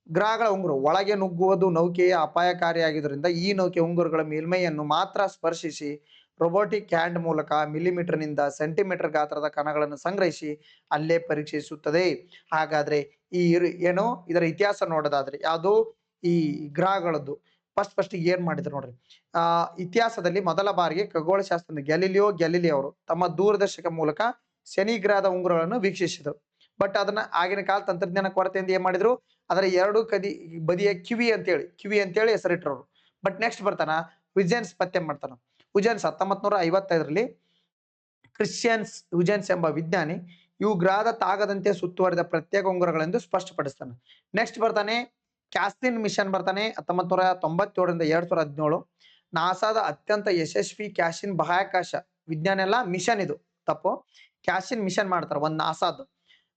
ಗ್ರಹಗಳ ಉಂಗುರ ಒಳಗೆ ನುಗ್ಗುವುದು ನೌಕೆಯ ಅಪಾಯಕಾರಿಯಾಗಿದ್ದರಿಂದ ಈ ನೌಕೆ ಉಂಗುರಗಳ ಮೇಲ್ಮೈಯನ್ನು ಮಾತ್ರ ಸ್ಪರ್ಶಿಸಿ ರೊಬೊಟಿಕ್ ಹ್ಯಾಂಡ್ ಮೂಲಕ ಮಿಲಿಮೀಟರ್ನಿಂದ ಸೆಂಟಿಮೀಟರ್ ಗಾತ್ರದ ಕಣಗಳನ್ನು ಸಂಗ್ರಹಿಸಿ ಅಲ್ಲೇ ಪರೀಕ್ಷಿಸುತ್ತದೆ. ಹಾಗಾದ್ರೆ ಈ ಏನು ಇದರ ಇತಿಹಾಸ ನೋಡೋದಾದ್ರೆ ಯಾವುದು ಈ ಗ್ರಹಗಳದ್ದು ಫಸ್ಟ್ ಏನ್ ಮಾಡಿದ್ರು ನೋಡ್ರಿ. ಇತಿಹಾಸದಲ್ಲಿ ಮೊದಲ ಬಾರಿಗೆ ಖಗೋಳಶಾಸ್ತ್ರ ಗ್ಯಾಲಿಲಿಯೋ ಅವರು ತಮ್ಮ ದೂರದರ್ಶಕ ಮೂಲಕ ಶನಿ ಗ್ರಹದ ಉಂಗುರಗಳನ್ನು ವೀಕ್ಷಿಸಿದರು. ಬಟ್ ಅದನ್ನ ಆಗಿನ ಕಾಲ ತಂತ್ರಜ್ಞಾನ ಕೊರತೆಯಿಂದ ಏನ್ ಮಾಡಿದ್ರು, ಅದರ ಎರಡು ಬದಿಯ ಕಿವಿ ಅಂತೇಳಿ ಹೆಸರಿಟ್ರು. ಬಟ್ ನೆಕ್ಸ್ಟ್ ಬರ್ತಾನ ವಿಜೆನ್ಸ್ ಪತ್ತೆ ಮಾಡ್ತಾನ. ವಿಜೆನ್ಸ್ 1955ರಲ್ಲಿ ವಿಜೆನ್ಸ್ ಎಂಬ ವಿಜ್ಞಾನಿ ಇವು ಗ್ರಹದ ತಾಗದಂತೆ ಸುತ್ತುವರಿದ ಪ್ರತ್ಯೇಕ ಉಂಗುರಗಳೆಂದು ಸ್ಪಷ್ಟಪಡಿಸ್ತಾನೆ. ನೆಕ್ಸ್ಟ್ ಬರ್ತಾನೆ ಕ್ಯಾಸ್ಲಿನ್ ಮಿಷನ್ ಬರ್ತಾನೆ 1997ರಿಂದ 2017. ನಾಸಾದ ಅತ್ಯಂತ ಯಶಸ್ವಿ ಕ್ಯಾಸಿನ್ ಬಾಹ್ಯಾಕಾಶ ವಿಜ್ಞಾನ ಎಲ್ಲ ಮಿಷನ್, ಇದು ತಪ್ಪು, ಕ್ಯಾಸಿನ್ ಮಿಷನ್ ಮಾಡ್ತಾರೆ ಒಂದು ನಾಸಾದ.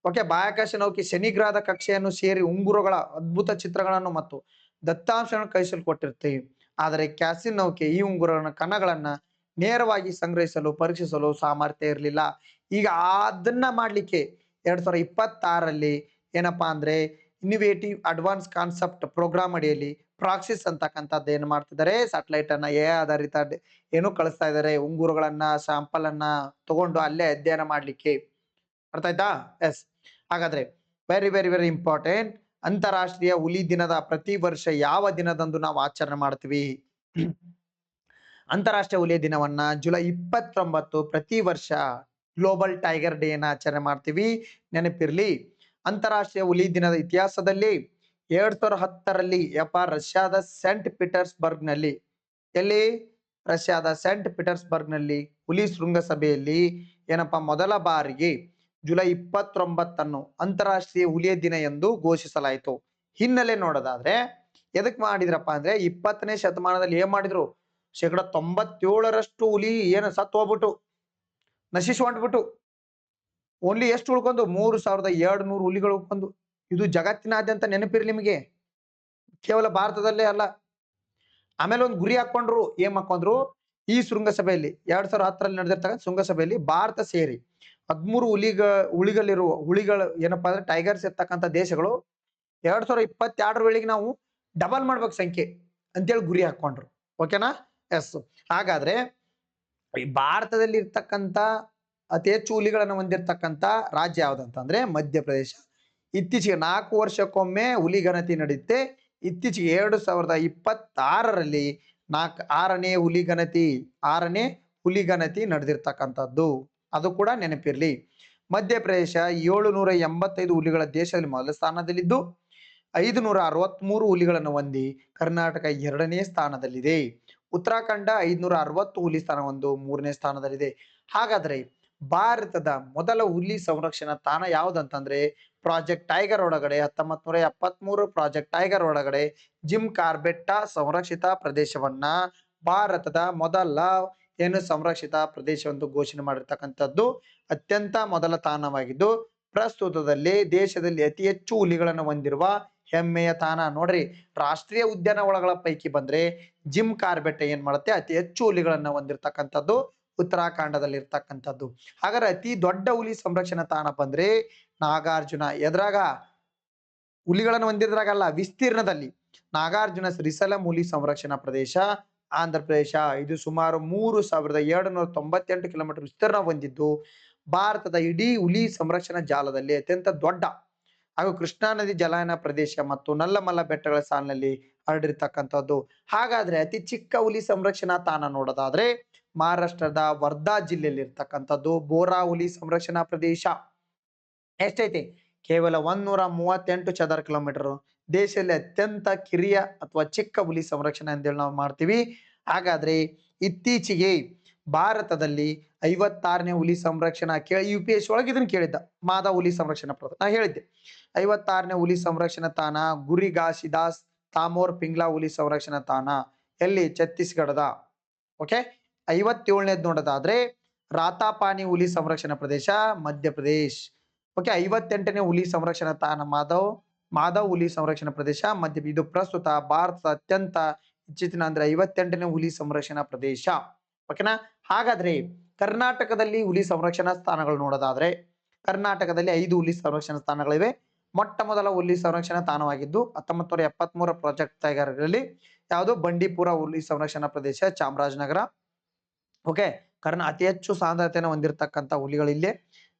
ಓಕೆ, ಬಾಹ್ಯಾಕಾಶ ನೌಕೆ ಶನಿ ಗ್ರಹದ ಕಕ್ಷೆಯನ್ನು ಸೇರಿ ಉಂಗುರಗಳ ಅದ್ಭುತ ಚಿತ್ರಗಳನ್ನು ಮತ್ತು ದತ್ತಾಂಶಗಳನ್ನು ಕಳಿಸಲು ಕೊಟ್ಟಿರ್ತೀವಿ. ಆದರೆ ಕ್ಯಾಸಿನ್ ನೌಕೆ ಈ ಉಂಗುರಗಳ ಕಣಗಳನ್ನ ನೇರವಾಗಿ ಸಂಗ್ರಹಿಸಲು ಪರೀಕ್ಷಿಸಲು ಸಾಮರ್ಥ್ಯ ಇರಲಿಲ್ಲ. ಈಗ ಅದನ್ನ ಮಾಡ್ಲಿಕ್ಕೆ 2026ರಲ್ಲಿ ಏನಪ್ಪಾ ಅಂದ್ರೆ ಇನ್ನೋವೇಟಿವ್ ಅಡ್ವಾನ್ಸ್ ಕಾನ್ಸೆಪ್ಟ್ ಪ್ರೋಗ್ರಾಮ್ ಅಡಿಯಲ್ಲಿ ಪ್ರಾಕ್ಸಿಸ್ ಅಂತಕ್ಕಂಥದ್ದು ಏನ್ ಮಾಡ್ತಿದ್ದಾರೆ, ಸ್ಯಾಟಲೈಟ್ ಅನ್ನ ಆಧಾರಿತ ಏನು ಕಳಿಸ್ತಾ ಇದ್ದಾರೆ, ಉಂಗುರಗಳನ್ನ ಸ್ಯಾಂಪಲ್ ಅನ್ನ ತಗೊಂಡು ಅಲ್ಲೇ ಅಧ್ಯಯನ ಮಾಡ್ಲಿಕ್ಕೆ. ಅರ್ಥ ಆಯ್ತಾ? ಎಸ್. ಹಾಗಾದ್ರೆ ವೆರಿ ವೆರಿ ವೆರಿ ಇಂಪಾರ್ಟೆಂಟ್, ಅಂತಾರಾಷ್ಟ್ರೀಯ ಹುಲಿ ದಿನದ ಪ್ರತಿ ವರ್ಷ ಯಾವ ದಿನದಂದು ನಾವು ಆಚರಣೆ ಮಾಡ್ತೀವಿ? ಅಂತಾರಾಷ್ಟ್ರೀಯ ಹುಲಿ ದಿನವನ್ನ ಜುಲೈ 29 ಪ್ರತಿ ವರ್ಷ ಗ್ಲೋಬಲ್ ಟೈಗರ್ ಡೇ ಅನ್ನ ಆಚರಣೆ ಮಾಡ್ತೀವಿ. ನೆನಪಿರ್ಲಿ, ಅಂತಾರಾಷ್ಟ್ರೀಯ ಹುಲಿ ದಿನದ ಇತಿಹಾಸದಲ್ಲಿ 2010ರಲ್ಲಿ ರಷ್ಯಾದ ಸೆಂಟ್ ಪೀಟರ್ಸ್ಬರ್ಗ್ ನಲ್ಲಿ, ರಷ್ಯಾದ ಸೆಂಟ್ ಪೀಟರ್ಸ್ಬರ್ಗ್ ನಲ್ಲಿ ಹುಲಿ ಶೃಂಗಸಭೆಯಲ್ಲಿ ಏನಪ್ಪಾ ಮೊದಲ ಬಾರಿಗೆ ಜುಲೈ 29 ಅಂತಾರಾಷ್ಟ್ರೀಯ ಹುಲಿಯ ದಿನ ಎಂದು ಘೋಷಿಸಲಾಯಿತು. ಹಿನ್ನೆಲೆ ನೋಡೋದಾದ್ರೆ ಎದಕ್ ಮಾಡಿದ್ರಪ್ಪ ಅಂದ್ರೆ 20ನೇ ಶತಮಾನದಲ್ಲಿ ಏನ್ ಮಾಡಿದ್ರು, 97% ಹುಲಿ ಏನು ಸತ್ತು ಹೋಗ್ಬಿಟ್ಟು ನಶಿಸಿ ಹೊಂಟ್ಬಿಟ್ಟು ಓನ್ಲಿ ಎಷ್ಟು ಉಳ್ಕೊಂಡು 3200 ಹುಲಿಗಳು ಉಳ್ಕೊಂಡು. ಇದು ಜಗತ್ತಿನಾದ್ಯಂತ ನೆನಪಿರ್ಲಿ ನಿಮಗೆ, ಕೇವಲ ಭಾರತದಲ್ಲೇ ಅಲ್ಲ. ಆಮೇಲೆ ಒಂದು ಗುರಿ ಹಾಕೊಂಡ್ರು, ಏನ್ ಹಾಕೊಂಡ್ರು, ಈ ಶೃಂಗಸಭೆಯಲ್ಲಿ 2010ರಲ್ಲಿ ನಡೆದಿರ್ತಕ್ಕಂಥ ಶೃಂಗಸಭೆಯಲ್ಲಿ ಭಾರತ ಸೇರಿ 13 ಹುಲಿಗಳು ಏನಪ್ಪಾ ಅಂದ್ರೆ ಟೈಗರ್ಸ್ ಇರ್ತಕ್ಕಂಥ ದೇಶಗಳು 2022 ವೇಳೆಗೆ ನಾವು ಡಬಲ್ ಮಾಡ್ಬೇಕು ಸಂಖ್ಯೆ ಅಂತೇಳಿ ಗುರಿ ಹಾಕೊಂಡ್ರು. ಓಕೆನಾ? ಎಸ್. ಹಾಗಾದ್ರೆ ಈ ಭಾರತದಲ್ಲಿ ಇರ್ತಕ್ಕಂಥ ಅತಿ ಹೆಚ್ಚು ಹುಲಿಗಳನ್ನು ಹೊಂದಿರತಕ್ಕಂಥ ರಾಜ್ಯ ಯಾವ್ದಂತಂದ್ರೆ ಮಧ್ಯಪ್ರದೇಶ. ಇತ್ತೀಚೆಗೆ 4 ವರ್ಷಕ್ಕೊಮ್ಮೆ ಹುಲಿ ಗಣತಿ ನಡೆಯುತ್ತೆ. ಇತ್ತೀಚೆಗೆ 2026ರಲ್ಲಿ 6ನೇ ಹುಲಿ ಗಣತಿ ನಡೆದಿರ್ತಕ್ಕಂಥದ್ದು, ಅದು ಕೂಡ ನೆನಪಿರ್ಲಿ. ಮಧ್ಯಪ್ರದೇಶ 785 ಹುಲಿಗಳ ದೇಶದಲ್ಲಿ ಮೊದಲ ಸ್ಥಾನದಲ್ಲಿದ್ದು 563 ಹುಲಿಗಳನ್ನು ಹೊಂದಿ ಕರ್ನಾಟಕ 2ನೇ ಸ್ಥಾನದಲ್ಲಿದೆ. ಉತ್ತರಾಖಂಡ 560 ಹುಲಿ ಸ್ಥಾನ ಹೊಂದು 3ನೇ ಸ್ಥಾನದಲ್ಲಿದೆ. ಹಾಗಾದ್ರೆ ಭಾರತದ ಮೊದಲ ಹುಲಿ ಸಂರಕ್ಷಣಾ ತಾಣ ಯಾವ್ದಂತಂದ್ರೆ ಪ್ರಾಜೆಕ್ಟ್ ಟೈಗರ್ ಒಳಗಡೆ 1973 ಪ್ರಾಜೆಕ್ಟ್ ಟೈಗರ್ ಒಳಗಡೆ ಜಿಮ್ ಕಾರ್ಬೆಟ್ ಸಂರಕ್ಷಿತ ಪ್ರದೇಶವನ್ನ ಭಾರತದ ಮೊದಲ ಸಂರಕ್ಷಿತ ಪ್ರದೇಶವೆಂದು ಘೋಷಣೆ ಮಾಡಿರ್ತಕ್ಕಂಥದ್ದು ಅತ್ಯಂತ ಮೊದಲ ತಾಣವಾಗಿದ್ದು ಪ್ರಸ್ತುತದಲ್ಲಿ ದೇಶದಲ್ಲಿ ಅತಿ ಹೆಚ್ಚು ಹುಲಿಗಳನ್ನು ಹೊಂದಿರುವ ಹೆಮ್ಮೆಯ ತಾಣ. ನೋಡ್ರಿ, ರಾಷ್ಟ್ರೀಯ ಉದ್ಯಾನವನಗಳ ಪೈಕಿ ಬಂದ್ರೆ ಜಿಮ್ ಕಾರ್ಬೆಟ್ ಏನ್ ಮಾಡುತ್ತೆ, ಅತಿ ಹೆಚ್ಚು ಹುಲಿಗಳನ್ನ ಹೊಂದಿರತಕ್ಕಂಥದ್ದು ಉತ್ತರಾಖಂಡದಲ್ಲಿ ಇರ್ತಕ್ಕಂಥದ್ದು. ಹಾಗಾದ್ರೆ ಅತಿ ದೊಡ್ಡ ಹುಲಿ ಸಂರಕ್ಷಣಾ ತಾಣ ಬಂದ್ರೆ ನಾಗಾರ್ಜುನ. ಎದ್ರಾಗ ಹುಲಿಗಳನ್ನು ಹೊಂದಿದ್ರಾಗಲ್ಲ, ವಿಸ್ತೀರ್ಣದಲ್ಲಿ. ನಾಗಾರ್ಜುನ ಶ್ರೀಶೈಲಂ ಹುಲಿ ಸಂರಕ್ಷಣಾ ಪ್ರದೇಶ ಆಂಧ್ರ ಪ್ರದೇಶ. ಇದು ಸುಮಾರು 3798 ಕಿಲೋಮೀಟರ್ ವಿಸ್ತೀರ್ಣ ಹೊಂದಿದ್ದು ಭಾರತದ ಇಡೀ ಹುಲಿ ಸಂರಕ್ಷಣಾ ಜಾಲದಲ್ಲಿ ಅತ್ಯಂತ ದೊಡ್ಡ ಹಾಗೂ ಕೃಷ್ಣಾ ನದಿ ಜಲಾನಯನ ಪ್ರದೇಶ ಮತ್ತು ನಲ್ಲಮಲ್ಲ ಬೆಟ್ಟಗಳ ಸಾಲಿನಲ್ಲಿ ಹರಡಿರ್ತಕ್ಕಂಥದ್ದು. ಹಾಗಾದ್ರೆ ಅತಿ ಚಿಕ್ಕ ಹುಲಿ ಸಂರಕ್ಷಣಾ ತಾಣ ನೋಡೋದಾದ್ರೆ ಮಹಾರಾಷ್ಟ್ರದ ವರ್ಧಾ ಜಿಲ್ಲೆಯಲ್ಲಿ ಇರ್ತಕ್ಕಂಥದ್ದು ಬೋರಾ ಹುಲಿ ಸಂರಕ್ಷಣಾ ಪ್ರದೇಶ. ಎಷ್ಟೈತೆ? ಕೇವಲ 138 ಚದರ ಕಿಲೋಮೀಟರ್. ದೇಶದಲ್ಲಿ ಅತ್ಯಂತ ಕಿರಿಯ ಅಥವಾ ಚಿಕ್ಕ ಹುಲಿ ಸಂರಕ್ಷಣೆ ಅಂತೇಳಿ ನಾವು ಮಾಡ್ತೀವಿ. ಹಾಗಾದ್ರೆ ಇತ್ತೀಚೆಗೆ ಭಾರತದಲ್ಲಿ 56ನೇ ಹುಲಿ ಸಂರಕ್ಷಣಾ UPSC ಒಳಗೆ ಇದನ್ನ ಕೇಳಿದ್ದ, ಮಾದಾ ಹುಲಿ ಸಂರಕ್ಷಣಾ ನಾ ಹೇಳಿದ್ದೆ. 56ನೇ ಹುಲಿ ಸಂರಕ್ಷಣಾ ತಾಣ ಗುರಿ ಘಾಸಿದಾಸ್ ತಾಮೋರ್ ಪಿಂಗ್ಲಾ ಹುಲಿ ಸಂರಕ್ಷಣಾ ತಾಣ ಎಲ್ಲಿ? ಛತ್ತೀಸ್ಗಢದ. ಓಕೆ. 57ನೇದ್ ನೋಡೋದಾದ್ರೆ ರಾತಾಪಾನಿ ಹುಲಿ ಸಂರಕ್ಷಣಾ ಪ್ರದೇಶ ಮಧ್ಯಪ್ರದೇಶ್. ಓಕೆ. 58ನೇ ಹುಲಿ ಸಂರಕ್ಷಣಾ ತಾಣ ಮಾಧವ್ ಹುಲಿ ಸಂರಕ್ಷಣಾ ಪ್ರದೇಶ ಮಧ್ಯ. ಇದು ಪ್ರಸ್ತುತ ಭಾರತದ ಅತ್ಯಂತ ಇತ್ತೀಚಿನ ಅಂದ್ರೆ 58ನೇ ಹುಲಿ ಸಂರಕ್ಷಣಾ ಪ್ರದೇಶ. ಓಕೆನಾ? ಹಾಗಾದ್ರೆ ಕರ್ನಾಟಕದಲ್ಲಿ ಹುಲಿ ಸಂರಕ್ಷಣಾ ಸ್ಥಾನಗಳು ನೋಡೋದಾದ್ರೆ ಕರ್ನಾಟಕದಲ್ಲಿ 5 ಹುಲಿ ಸಂರಕ್ಷಣಾ ಸ್ಥಾನಗಳಿವೆ. ಮೊಟ್ಟ ಮೊದಲ ಹುಲಿ ಸಂರಕ್ಷಣಾ ತಾಣವಾಗಿದ್ದು 1973 ಪ್ರಾಜೆಕ್ಟ್ ಟೈಗರ್ಗಳಲ್ಲಿ ಯಾವುದು ಬಂಡೀಪುರ ಹುಲಿ ಸಂರಕ್ಷಣಾ ಪ್ರದೇಶ ಚಾಮರಾಜನಗರ. ಓಕೆ, ಅತಿ ಹೆಚ್ಚು ಸಾಂದ್ರತೆಯನ್ನು ಹೊಂದಿರತಕ್ಕಂಥ ಹುಲಿಗಳು ಇಲ್ಲಿ.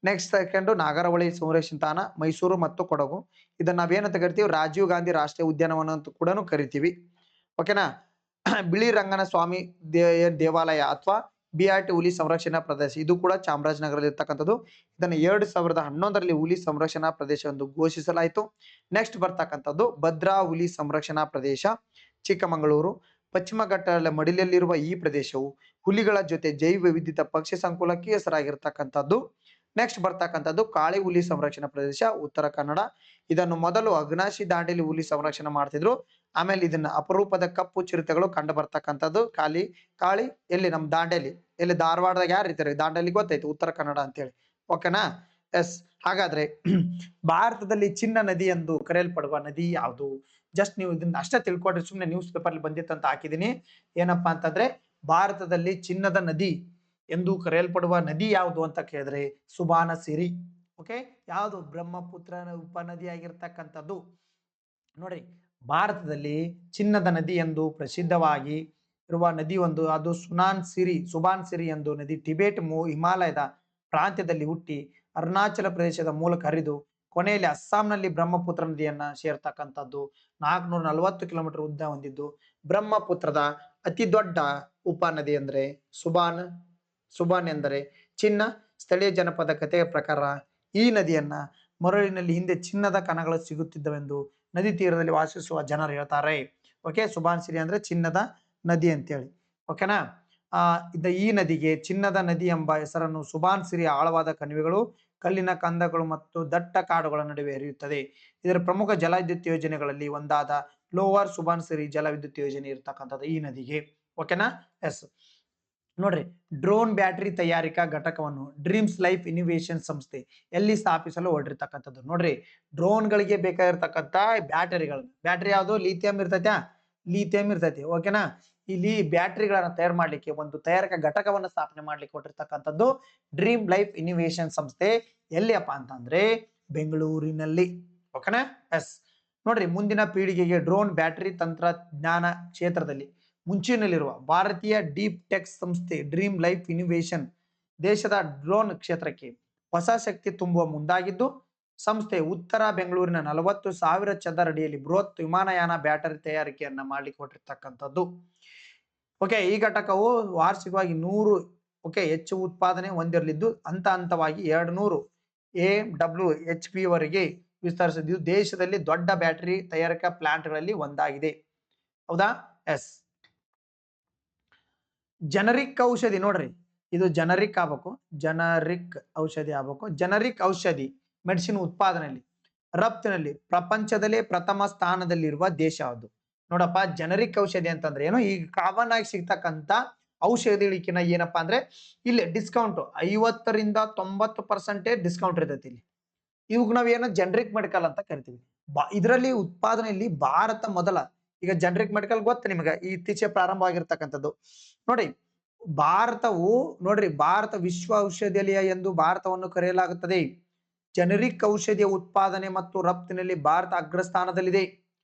ನೆಕ್ಸ್ಟ್ ಸೆಕೆಂಡ್ ನಾಗರಹೊಳೆ ಸಂರಕ್ಷಣಾ ತಾಣ ಮೈಸೂರು ಮತ್ತು ಕೊಡಗು. ಇದನ್ನ ನಾವೇನಂತ ಕರಿತೀವಿ, ರಾಜೀವ್ ಗಾಂಧಿ ರಾಷ್ಟ್ರೀಯ ಉದ್ಯಾನವನ ಅಂತ ಕೂಡ ಕರಿತೀವಿ. ಓಕೆನಾ. ಬಿಳಿ ರಂಗನ ಸ್ವಾಮಿ ದೇವಾಲಯ ಅಥವಾ BRT ಹುಲಿ ಸಂರಕ್ಷಣಾ ಪ್ರದೇಶ, ಇದು ಕೂಡ ಚಾಮರಾಜನಗರದಲ್ಲಿ ಇರ್ತಕ್ಕಂಥದ್ದು. ಇದನ್ನು 2011ರಲ್ಲಿ ಹುಲಿ ಸಂರಕ್ಷಣಾ ಪ್ರದೇಶ ಎಂದು ಘೋಷಿಸಲಾಯಿತು. ನೆಕ್ಸ್ಟ್ ಬರ್ತಕ್ಕಂಥದ್ದು ಭದ್ರಾ ಹುಲಿ ಸಂರಕ್ಷಣಾ ಪ್ರದೇಶ ಚಿಕ್ಕಮಗಳೂರು. ಪಶ್ಚಿಮ ಘಟ್ಟದ ಮಡಿಲಲ್ಲಿರುವ ಈ ಪ್ರದೇಶವು ಹುಲಿಗಳ ಜೊತೆ ಜೈವ ವೈವಿಧ್ಯತೆ ಪಕ್ಷಿ ಸಂಕುಲಕ್ಕೆ ಹೆಸರಾಗಿರ್ತಕ್ಕಂಥದ್ದು. ನೆಕ್ಸ್ಟ್ ಬರ್ತಕ್ಕಂಥದ್ದು ಕಾಳಿ ಹುಲಿ ಸಂರಕ್ಷಣಾ ಪ್ರದೇಶ ಉತ್ತರ ಕನ್ನಡ. ಇದನ್ನು ಮೊದಲು ಅಗ್ನಾಶಿ ದಾಂಡೇಲಿ ಹುಲಿ ಸಂರಕ್ಷಣೆ ಮಾಡ್ತಿದ್ರು. ಆಮೇಲೆ ಇದನ್ನ ಅಪರೂಪದ ಕಪ್ಪು ಚಿರತೆಗಳು ಕಂಡು ಬರ್ತಕ್ಕಂಥದ್ದು ಕಾಳಿ ಎಲ್ಲಿ ನಮ್ಮ ದಾಂಡೇಲಿ, ಎಲ್ಲಿ ಧಾರವಾಡದಾಗ ಯಾರು ಇರ್ತಾರೆ, ದಾಂಡೇಲಿ ಗೊತ್ತೈತಿ, ಉತ್ತರ ಕನ್ನಡ ಅಂತೇಳಿ. ಓಕೆನಾ. ಎಸ್. ಹಾಗಾದ್ರೆ ಭಾರತದಲ್ಲಿ ಚಿನ್ನ ನದಿ ಎಂದು ಕರೆಯಲ್ಪಡುವ ನದಿ ಯಾವುದು? ಜಸ್ಟ್ ನೀವು ಇದನ್ನ ಅಷ್ಟೇ ತಿಳ್ಕೊಡ್ರಿ, ಸುಮ್ಮನೆ ನ್ಯೂಸ್ ಪೇಪರ್ ಅಲ್ಲಿ ಬಂದಿತ್ತಂತ ಹಾಕಿದೀನಿ. ಏನಪ್ಪಾ ಅಂತಂದ್ರೆ ಭಾರತದಲ್ಲಿ ಚಿನ್ನದ ನದಿ ಎಂದು ಕರೆಯಲ್ಪಡುವ ನದಿ ಯಾವುದು ಅಂತ ಕೇಳಿದ್ರೆ ಸುಬಾನಸಿರಿ. ಓಕೆ, ಯಾವುದು? ಬ್ರಹ್ಮಪುತ್ರ ಉಪನದಿ ಆಗಿರ್ತಕ್ಕಂಥದ್ದು. ನೋಡ್ರಿ, ಭಾರತದಲ್ಲಿ ಚಿನ್ನದ ನದಿ ಎಂದು ಪ್ರಸಿದ್ಧವಾಗಿ ಇರುವ ನದಿ ಒಂದು, ಅದು ಸುಬಾನ್ಸಿರಿ ಎಂದು ನದಿ ಟಿಬೇಟ್ ಹಿಮಾಲಯದ ಪ್ರಾಂತ್ಯದಲ್ಲಿ ಹುಟ್ಟಿ ಅರುಣಾಚಲ ಪ್ರದೇಶದ ಮೂಲಕ ಹರಿದು ಕೊನೆಯಲ್ಲಿ ಅಸ್ಸಾಂನಲ್ಲಿ ಬ್ರಹ್ಮಪುತ್ರ ನದಿಯನ್ನ ಸೇರ್ತಕ್ಕಂಥದ್ದು. 440 ಕಿಲೋಮೀಟರ್ ಉದ್ದ ಹೊಂದಿದ್ದು ಬ್ರಹ್ಮಪುತ್ರದ ಅತಿ ದೊಡ್ಡ ಉಪನದಿ ಅಂದ್ರೆ ಸುಬಾನ್ ಎಂದರೆ ಚಿನ್ನ. ಸ್ಥಳೀಯ ಜನಪದ ಕಥೆಯ ಪ್ರಕಾರ ಈ ನದಿಯನ್ನ ಮರಳಿನಲ್ಲಿ ಹಿಂದೆ ಚಿನ್ನದ ಕಣಗಳು ಸಿಗುತ್ತಿದ್ದವೆಂದು ನದಿ ತೀರದಲ್ಲಿ ವಾಸಿಸುವ ಜನರು ಹೇಳ್ತಾರೆ. ಓಕೆ, ಸುಬಾನ್ಸಿರಿ ಅಂದ್ರೆ ಚಿನ್ನದ ನದಿ ಅಂತೇಳಿ. ಓಕೆನಾ. ಈ ನದಿಗೆ ಚಿನ್ನದ ನದಿ ಎಂಬ ಹೆಸರನ್ನು ಸುಬಾನ್ಸಿರಿ ಆಳವಾದ ಕಣಿವೆಗಳು, ಕಲ್ಲಿನ ಕಂದಗಳು ಮತ್ತು ದಟ್ಟ ಕಾಡುಗಳ ನಡುವೆ ಹರಿಯುತ್ತದೆ. ಇದರ ಪ್ರಮುಖ ಜಲವಿದ್ಯುತ್ ಯೋಜನೆಗಳಲ್ಲಿ ಒಂದಾದ ಲೋವರ್ ಸುಬಾನ್ಸಿರಿ ಜಲವಿದ್ಯುತ್ ಯೋಜನೆ ಇರ್ತಕ್ಕಂಥದ್ದು ಈ ನದಿಗೆ. ಓಕೆನಾ. ಎಸ್. ನೋಡ್ರಿ, ಡ್ರೋನ್ ಬ್ಯಾಟರಿ ತಯಾರಿಕಾ ಘಟಕವನ್ನು ಡ್ರೀಮ್ಸ್ ಲೈಫ್ ಇನೋವೇಷನ್ ಸಂಸ್ಥೆ ಎಲ್ಲಿ ಸ್ಥಾಪಿಸಲು ಹೊರಟಿರ್ತಕ್ಕಂಥದ್ದು? ನೋಡ್ರಿ, ಡ್ರೋನ್ ಗಳಿಗೆ ಬೇಕಾಗಿರ್ತಕ್ಕಂಥ ಬ್ಯಾಟರಿ ಯಾವುದು? ಲಿಥಿಯಂ ಇರ್ತೈತಿ. ಓಕೆನಾ. ಇಲ್ಲಿ ಬ್ಯಾಟರಿಗಳನ್ನ ತಯಾರು ಮಾಡ್ಲಿಕ್ಕೆ ಒಂದು ತಯಾರಿಕಾ ಘಟಕವನ್ನು ಸ್ಥಾಪನೆ ಮಾಡ್ಲಿಕ್ಕೆ ಹೊರಟಿರ್ತಕ್ಕಂಥದ್ದು ಡ್ರೀಮ್ ಲೈಫ್ ಇನೋವೇಷನ್ ಸಂಸ್ಥೆ. ಎಲ್ಲಿಯಪ್ಪ ಅಂತಂದ್ರೆ ಬೆಂಗಳೂರಿನಲ್ಲಿ. ಓಕೆನಾ. ಎಸ್. ನೋಡ್ರಿ, ಮುಂದಿನ ಪೀಳಿಗೆಗೆ ಡ್ರೋನ್ ಬ್ಯಾಟರಿ ತಂತ್ರಜ್ಞಾನ ಕ್ಷೇತ್ರದಲ್ಲಿ ಮುಂಚಿನಲ್ಲಿರುವ ಭಾರತೀಯ ಡೀಪ್ ಟೆಕ್ ಸಂಸ್ಥೆ ಡ್ರೀಮ್ ಲೈಫ್ ಇನೋವೇಷನ್ ದೇಶದ ಡ್ರೋನ್ ಕ್ಷೇತ್ರಕ್ಕೆ ಹೊಸ ಶಕ್ತಿ ತುಂಬುವ ಮುಂದಾಗಿದ್ದು, ಸಂಸ್ಥೆ ಉತ್ತರ ಬೆಂಗಳೂರಿನ 40,000 ಚದರ ಅಡಿಯಲ್ಲಿ ಬೃಹತ್ ವಿಮಾನಯಾನ ಬ್ಯಾಟರಿ ತಯಾರಿಕೆಯನ್ನ ಮಾಡ್ಲಿಕ್ಕೆ ಹೊರಟಿರ್ತಕ್ಕಂಥದ್ದು. ಓಕೆ, ಈ ಘಟಕವು ವಾರ್ಷಿಕವಾಗಿ 100 ಹೆಚ್ಚು ಉತ್ಪಾದನೆ ಹೊಂದಿರಲಿದ್ದು ಹಂತವಾಗಿ 200 AWHP ವರೆಗೆ ವಿಸ್ತರಿಸಿದ್ದು ದೇಶದಲ್ಲಿ ದೊಡ್ಡ ಬ್ಯಾಟರಿ ತಯಾರಿಕಾ ಪ್ಲಾಂಟ್ಗಳಲ್ಲಿ ಒಂದಾಗಿದೆ. ಹೌದಾ. ಎಸ್. ಜನರಿಕ್ ಔಷಧಿ. ನೋಡ್ರಿ, ಇದು ಜನರಿಕ್ ಔಷಧಿ ಮೆಡಿಸಿನ್ ಉತ್ಪಾದನೆಯಲ್ಲಿ ರಫ್ತಿನಲ್ಲಿ ಪ್ರಪಂಚದಲ್ಲೇ ಪ್ರಥಮ ಸ್ಥಾನದಲ್ಲಿರುವ ದೇಶ ಅದು. ನೋಡಪ್ಪ, ಜನರಿಕ್ ಔಷಧಿ ಅಂತಂದ್ರೆ ಏನು? ಈಗ ಕಾಮನ್ ಆಗಿ ಸಿಗ್ತಕ್ಕಂಥ ಔಷಧಿಗಳಿಕಿನ ಏನಪ್ಪಾ ಅಂದ್ರೆ ಇಲ್ಲಿ ಡಿಸ್ಕೌಂಟ್ 50ರಿಂದ 90% ಡಿಸ್ಕೌಂಟ್ ಇರ್ತೈತಿ. ಇಲ್ಲಿ ಇವಾಗ ನಾವೇನೋ ಜನರಿಕ್ ಮೆಡಿಕಲ್ ಅಂತ ಕರಿತೀವಿ. ಇದರಲ್ಲಿ ಉತ್ಪಾದನೆಯಲ್ಲಿ ಭಾರತ ಮೊದಲ. ಈಗ ಜನರಿಕ್ ಮೆಡಿಕಲ್ ಗೊತ್ತ ನಿಮ್ಗೆ, ಇತ್ತೀಚೆಗೆ ಪ್ರಾರಂಭ ಆಗಿರ್ತಕ್ಕಂಥದ್ದು. ನೋಡಿ, ಭಾರತ ವಿಶ್ವ ಔಷಧಾಲಯ ಎಂದು ಭಾರತವನ್ನು ಕರೆಯಲಾಗುತ್ತದೆ. ಜನರಿಕ್ ಔಷಧಿಯ ಉತ್ಪಾದನೆ ಮತ್ತು ರಫ್ತಿನಲ್ಲಿ ಭಾರತ ಅಗ್ರಸ್ಥಾನದಲ್ಲಿದೆ.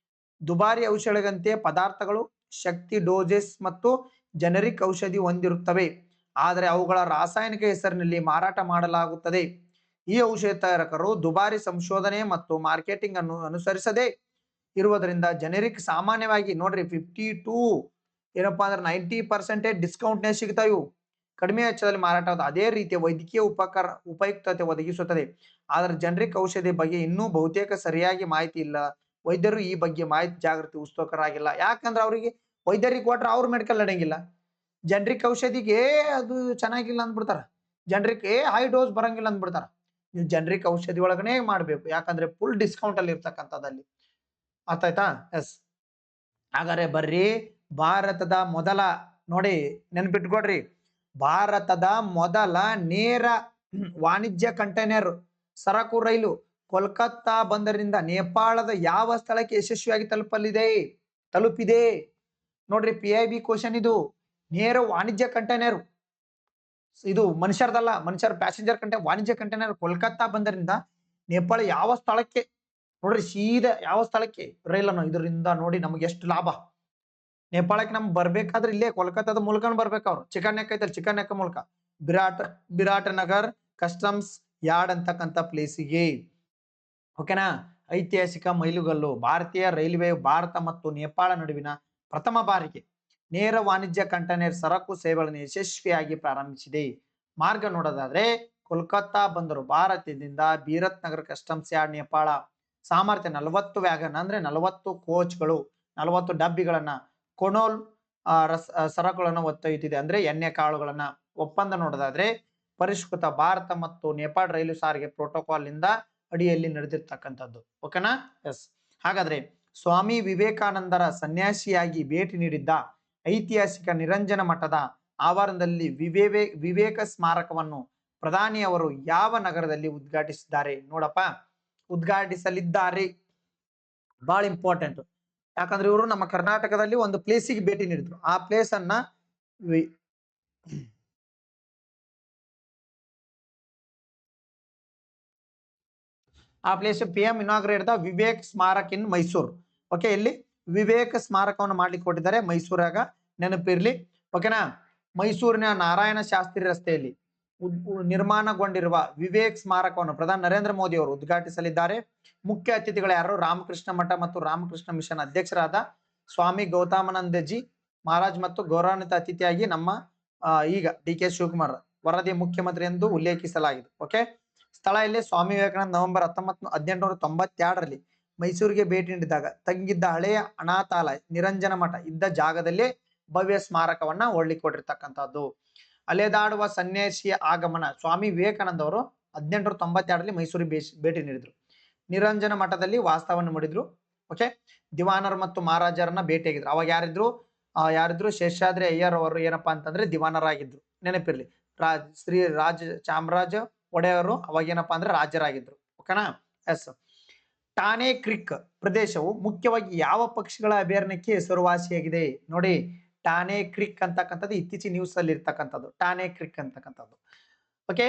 ದುಬಾರಿ ಔಷಧಿಗಳಂತೆ ಪದಾರ್ಥಗಳು ಶಕ್ತಿ ಡೋಸೆಸ್ ಮತ್ತು ಜನರಿಕ್ ಔಷಧಿ ಹೊಂದಿರುತ್ತವೆ, ಆದರೆ ಅವುಗಳ ರಾಸಾಯನಿಕ ಹೆಸರಿನಲ್ಲಿ ಮಾರಾಟ ಮಾಡಲಾಗುತ್ತದೆ. ಈ ಔಷಧ ತಯಾರಕರು ದುಬಾರಿ ಸಂಶೋಧನೆ ಮತ್ತು ಮಾರ್ಕೆಟಿಂಗ್ ಅನ್ನು ಅನುಸರಿಸದೆ ಇರುವುದರಿಂದ ಜನರಿಕ್ ಸಾಮಾನ್ಯವಾಗಿ ನೋಡ್ರಿ 52 ಏನಪ್ಪಾ ಅಂದ್ರೆ 90% ಡಿಸ್ಕೌಂಟ್ನೇ ಸಿಗ್ತಾವು, ಕಡಿಮೆ ವೆಚ್ಚದಲ್ಲಿ ಮಾರಾಟ. ಅದೇ ರೀತಿಯ ವೈದ್ಯಕೀಯ ಉಪಯುಕ್ತತೆ ಒದಗಿಸುತ್ತದೆ. ಆದರೆ ಜನರಿಕ್ ಔಷಧಿ ಬಗ್ಗೆ ಇನ್ನೂ ಬಹುತೇಕ ಸರಿಯಾಗಿ ಮಾಹಿತಿ ಇಲ್ಲ. ವೈದ್ಯರು ಈ ಬಗ್ಗೆ ಮಾಹಿತಿ ಜಾಗೃತಿ ಉತ್ಸುಕರಾಗಿಲ್ಲ. ಯಾಕಂದ್ರೆ ಅವರಿಗೆ ವೈದ್ಯರಿಗೆ ಕೊಟ್ರೆ ಅವ್ರ ಮೆಡಿಕಲ್ ನಡೆಯಂಗಿಲ್ಲ. ಜನರಿಕ್ ಔಷಧಿಗೆ ಅದು ಚೆನ್ನಾಗಿಲ್ಲ ಅಂದ್ಬಿಡ್ತಾರ, ಜನರಿಕ್ ಹೈ ಡೋಸ್ ಬರಂಗಿಲ್ಲ ಅಂದ್ಬಿಡ್ತಾರ. ನೀವು ಜನರಿಕ್ ಔಷಧಿ ಒಳಗನೆ ಮಾಡ್ಬೇಕು, ಯಾಕಂದ್ರೆ ಫುಲ್ ಡಿಸ್ಕೌಂಟ್ ಅಲ್ಲಿ ಇರ್ತಕ್ಕಂಥದ್ದಲ್ಲಿ. ಅರ್ಥ ಆಯ್ತಾ. ಎಸ್. ಹಾಗಾದ್ರೆ ಬರ್ರಿ, ಭಾರತದ ಮೊದಲ, ನೋಡಿ ನೆನ್ಪಿಟ್ಕೊಡ್ರಿ, ಭಾರತದ ಮೊದಲ ನೇರ ವಾಣಿಜ್ಯ ಕಂಟೈನರ್ ಸರಕು ರೈಲು ಕೋಲ್ಕತ್ತಾ ಬಂದರಿಂದ ನೇಪಾಳದ ಯಾವ ಸ್ಥಳಕ್ಕೆ ಯಶಸ್ವಿಯಾಗಿ ತಲುಪಿದೆ? ನೋಡ್ರಿ, PIB ಕ್ವಶನ್ ಇದು. ನೇರ ವಾಣಿಜ್ಯ ಕಂಟೈನರ್ ಇದು ಮನುಷ್ಯರದಲ್ಲ, ಮನುಷ್ಯರ ಪ್ಯಾಸೆಂಜರ್ ಕಂಟೈನರ್ ವಾಣಿಜ್ಯ ಕಂಟೈನರ್ ಕೋಲ್ಕತ್ತಾ ಬಂದರಿಂದ ನೇಪಾಳ ಯಾವ ಸ್ಥಳಕ್ಕೆ ನೋಡ್ರಿ ಸೀದಾ ಯಾವ ಸ್ಥಳಕ್ಕೆ ರೈಲ್ ಅನ್ನು ಇದರಿಂದ ನೋಡಿ ನಮ್ಗೆ ಎಷ್ಟು ಲಾಭ. ನೇಪಾಳಕ್ಕೆ ನಮ್ಗೆ ಬರ್ಬೇಕಾದ್ರೆ ಇಲ್ಲೇ ಕೋಲ್ಕತ್ತಾದ ಮೂಲಕ ಬರ್ಬೇಕು ಅವ್ರು. ಚಿಕನ್ ನೆಕ್ ಐತಲ್ಲ, ಚಿಕನ್ ನೆಕ್ ಮೂಲಕ ಬಿರಾಟ್ ನಗರ್ ಕಸ್ಟಮ್ಸ್ ಯಾರ್ಡ್ ಅಂತಕ್ಕಂಥ ಪ್ಲೇಸಿಗೆ. ಓಕೆನಾ. ಐತಿಹಾಸಿಕ ಮೈಲುಗಲ್ಲು, ಭಾರತೀಯ ರೈಲ್ವೆ ಭಾರತ ಮತ್ತು ನೇಪಾಳ ನಡುವಿನ ಪ್ರಥಮ ಬಾರಿಗೆ ನೇರ ವಾಣಿಜ್ಯ ಕಂಟೈನರ್ ಸರಕು ಸೇವೆಗಳನ್ನು ಯಶಸ್ವಿಯಾಗಿ ಪ್ರಾರಂಭಿಸಿದೆ. ಮಾರ್ಗ ನೋಡೋದಾದ್ರೆ ಕೋಲ್ಕತ್ತಾ ಬಂದರು ಭಾರತದಿಂದ ಬೀರತ್ ನಗರ ಕಸ್ಟಮ್ಸ್ ಯಾರ್ಡ್ ನೇಪಾಳ. ಸಾಮರ್ಥ್ಯ 40 ವ್ಯಾಗನ್ ಅಂದ್ರೆ 40 ಕೋಚ್ಗಳು, 40 ಡಬ್ಬಿಗಳನ್ನ ಕೊನೋಲ್ ಸರಕುಗಳನ್ನು ಒತ್ತೊಯ್ಯುತ್ತಿದೆ ಅಂದ್ರೆ ಎಣ್ಣೆ ಕಾಳುಗಳನ್ನ. ಒಪ್ಪಂದ ನೋಡೋದಾದ್ರೆ ಪರಿಷ್ಕೃತ ಭಾರತ ಮತ್ತು ನೇಪಾಳ ರೈಲು ಸಾರಿಗೆ ಪ್ರೋಟೋಕಾಲ್ ನಿಂದ ಅಡಿಯಲ್ಲಿ ನಡೆದಿರ್ತಕ್ಕಂಥದ್ದು. ಓಕೆನಾ. ಎಸ್. ಹಾಗಾದ್ರೆ ಸ್ವಾಮಿ ವಿವೇಕಾನಂದರ ಸನ್ಯಾಸಿಯಾಗಿ ಭೇಟಿ ನೀಡಿದ್ದ ಐತಿಹಾಸಿಕ ನಿರಂಜನ ಮಠದ ಆವರಣದಲ್ಲಿ ವಿವೇಕ ಸ್ಮಾರಕವನ್ನು ಪ್ರಧಾನಿಯವರು ಯಾವ ನಗರದಲ್ಲಿ ಉದ್ಘಾಟಿಸಿದ್ದಾರೆ? ನೋಡಪ್ಪ, ಉದ್ಘಾಟಿಸಲಿದ್ದಾರೆ. ಬಹಳ ಇಂಪಾರ್ಟೆಂಟ್. ಯಾಕಂದ್ರೆ ಇವರು ನಮ್ಮ ಕರ್ನಾಟಕದಲ್ಲಿ ಒಂದು ಪ್ಲೇಸಿಗೆ ಭೇಟಿ ನೀಡಿದ್ರು. ಆ ಪ್ಲೇಸ್ ಅನ್ನ PM inaugurate the Vivek Smarak in Mysuru. Okay, ಇಲ್ಲಿ ವಿವೇಕ ಸ್ಮಾರಕವನ್ನು ಮಾಡ್ಲಿಕ್ಕೆ ಕೊಟ್ಟಿದ್ದಾರೆ ಮೈಸೂರಾಗ, ನೆನಪಿರ್ಲಿ. ಓಕೆನಾ. ಮೈಸೂರಿನ ನಾರಾಯಣ ಶಾಸ್ತ್ರಿ ರಸ್ತೆಯಲ್ಲಿ ನಿರ್ಮಾಣಗೊಂಡಿರುವ ವಿವೇಕ್ ಸ್ಮಾರಕವನ್ನು ಪ್ರಧಾನಿ ನರೇಂದ್ರ ಮೋದಿ ಅವರು ಉದ್ಘಾಟಿಸಲಿದ್ದಾರೆ. ಮುಖ್ಯ ಅತಿಥಿಗಳು ಯಾರು? ರಾಮಕೃಷ್ಣ ಮಠ ಮತ್ತು ರಾಮಕೃಷ್ಣ ಮಿಷನ್ ಅಧ್ಯಕ್ಷರಾದ ಸ್ವಾಮಿ ಗೌತಮಾನಂದಜಿ ಮಹಾರಾಜ್ ಮತ್ತು ಗೌರವಾನ್ವಿತ ಅತಿಥಿಯಾಗಿ ನಮ್ಮ ಈಗ DK ಶಿವಕುಮಾರ್ ವರದಿ ಮುಖ್ಯಮಂತ್ರಿ ಎಂದು ಉಲ್ಲೇಖಿಸಲಾಗಿದೆ. ಓಕೆ. ಸ್ಥಳ ಇಲ್ಲಿ ಸ್ವಾಮಿ ವಿವೇಕಾನಂದ ನವೆಂಬರ್ 1892ರಲ್ಲಿ ಮೈಸೂರಿಗೆ ಭೇಟಿ ನೀಡಿದಾಗ ತಂಗಿದ್ದ ಹಳೆಯ ಅನಾಥಾಲಯ ನಿರಂಜನ ಮಠ ಇದ್ದ ಜಾಗದಲ್ಲೇ ಭವ್ಯ ಸ್ಮಾರಕವನ್ನ ಕೊಟ್ಟಿರ್ತಕ್ಕಂಥದ್ದು. ಅಲೆದಾಡುವ ಸನ್ಯಾಸಿಯ ಆಗಮನ. ಸ್ವಾಮಿ ವಿವೇಕಾನಂದ ಅವರು 1892ರಲ್ಲಿ ಮೈಸೂರಿಗೆ ಭೇಟಿ ನೀಡಿದ್ರು. ನಿರಂಜನ ಮಠದಲ್ಲಿ ವಾಸ್ತವವನ್ನು ಮಾಡಿದ್ರು. ಓಕೆ. ದಿವಾನರು ಮತ್ತು ಮಹಾರಾಜರನ್ನ ಭೇಟಿಯಾಗಿದ್ರು. ಅವಾಗ ಯಾರಿದ್ರು? ಶೇಷಾದ್ರಿ ಅಯ್ಯರ್ ಅವರು ಏನಪ್ಪಾ ಅಂತಂದ್ರೆ ದಿವಾನರಾಗಿದ್ರು. ನೆನಪಿರ್ಲಿ. ಶ್ರೀ ಚಾಮರಾಜ ಒಡೆಯವರು ಅವಾಗ ಏನಪ್ಪಾ ಅಂದ್ರೆ ರಾಜರಾಗಿದ್ರು. ಓಕೆನಾ. ಎಸ್. ಟಾನೆ ಕ್ರಿಕ್ ಪ್ರದೇಶವು ಮುಖ್ಯವಾಗಿ ಯಾವ ಪಕ್ಷಿಗಳ ಅಭಯಾರಣ್ಯಕ್ಕೆ ಹೆಸರುವಾಸಿಯಾಗಿದೆ? ನೋಡಿ, ಟಾನೆ ಕ್ರಿಕ್ ಅಂತಕ್ಕಂಥದ್ದು ಇತ್ತೀಚಿನ ನ್ಯೂಸ್ ಅಲ್ಲಿ ಇರ್ತಕ್ಕಂಥದ್ದು. ಟಾನೆ ಕ್ರಿಕ್ ಅಂತಕ್ಕಂಥದ್ದು. ಓಕೆ.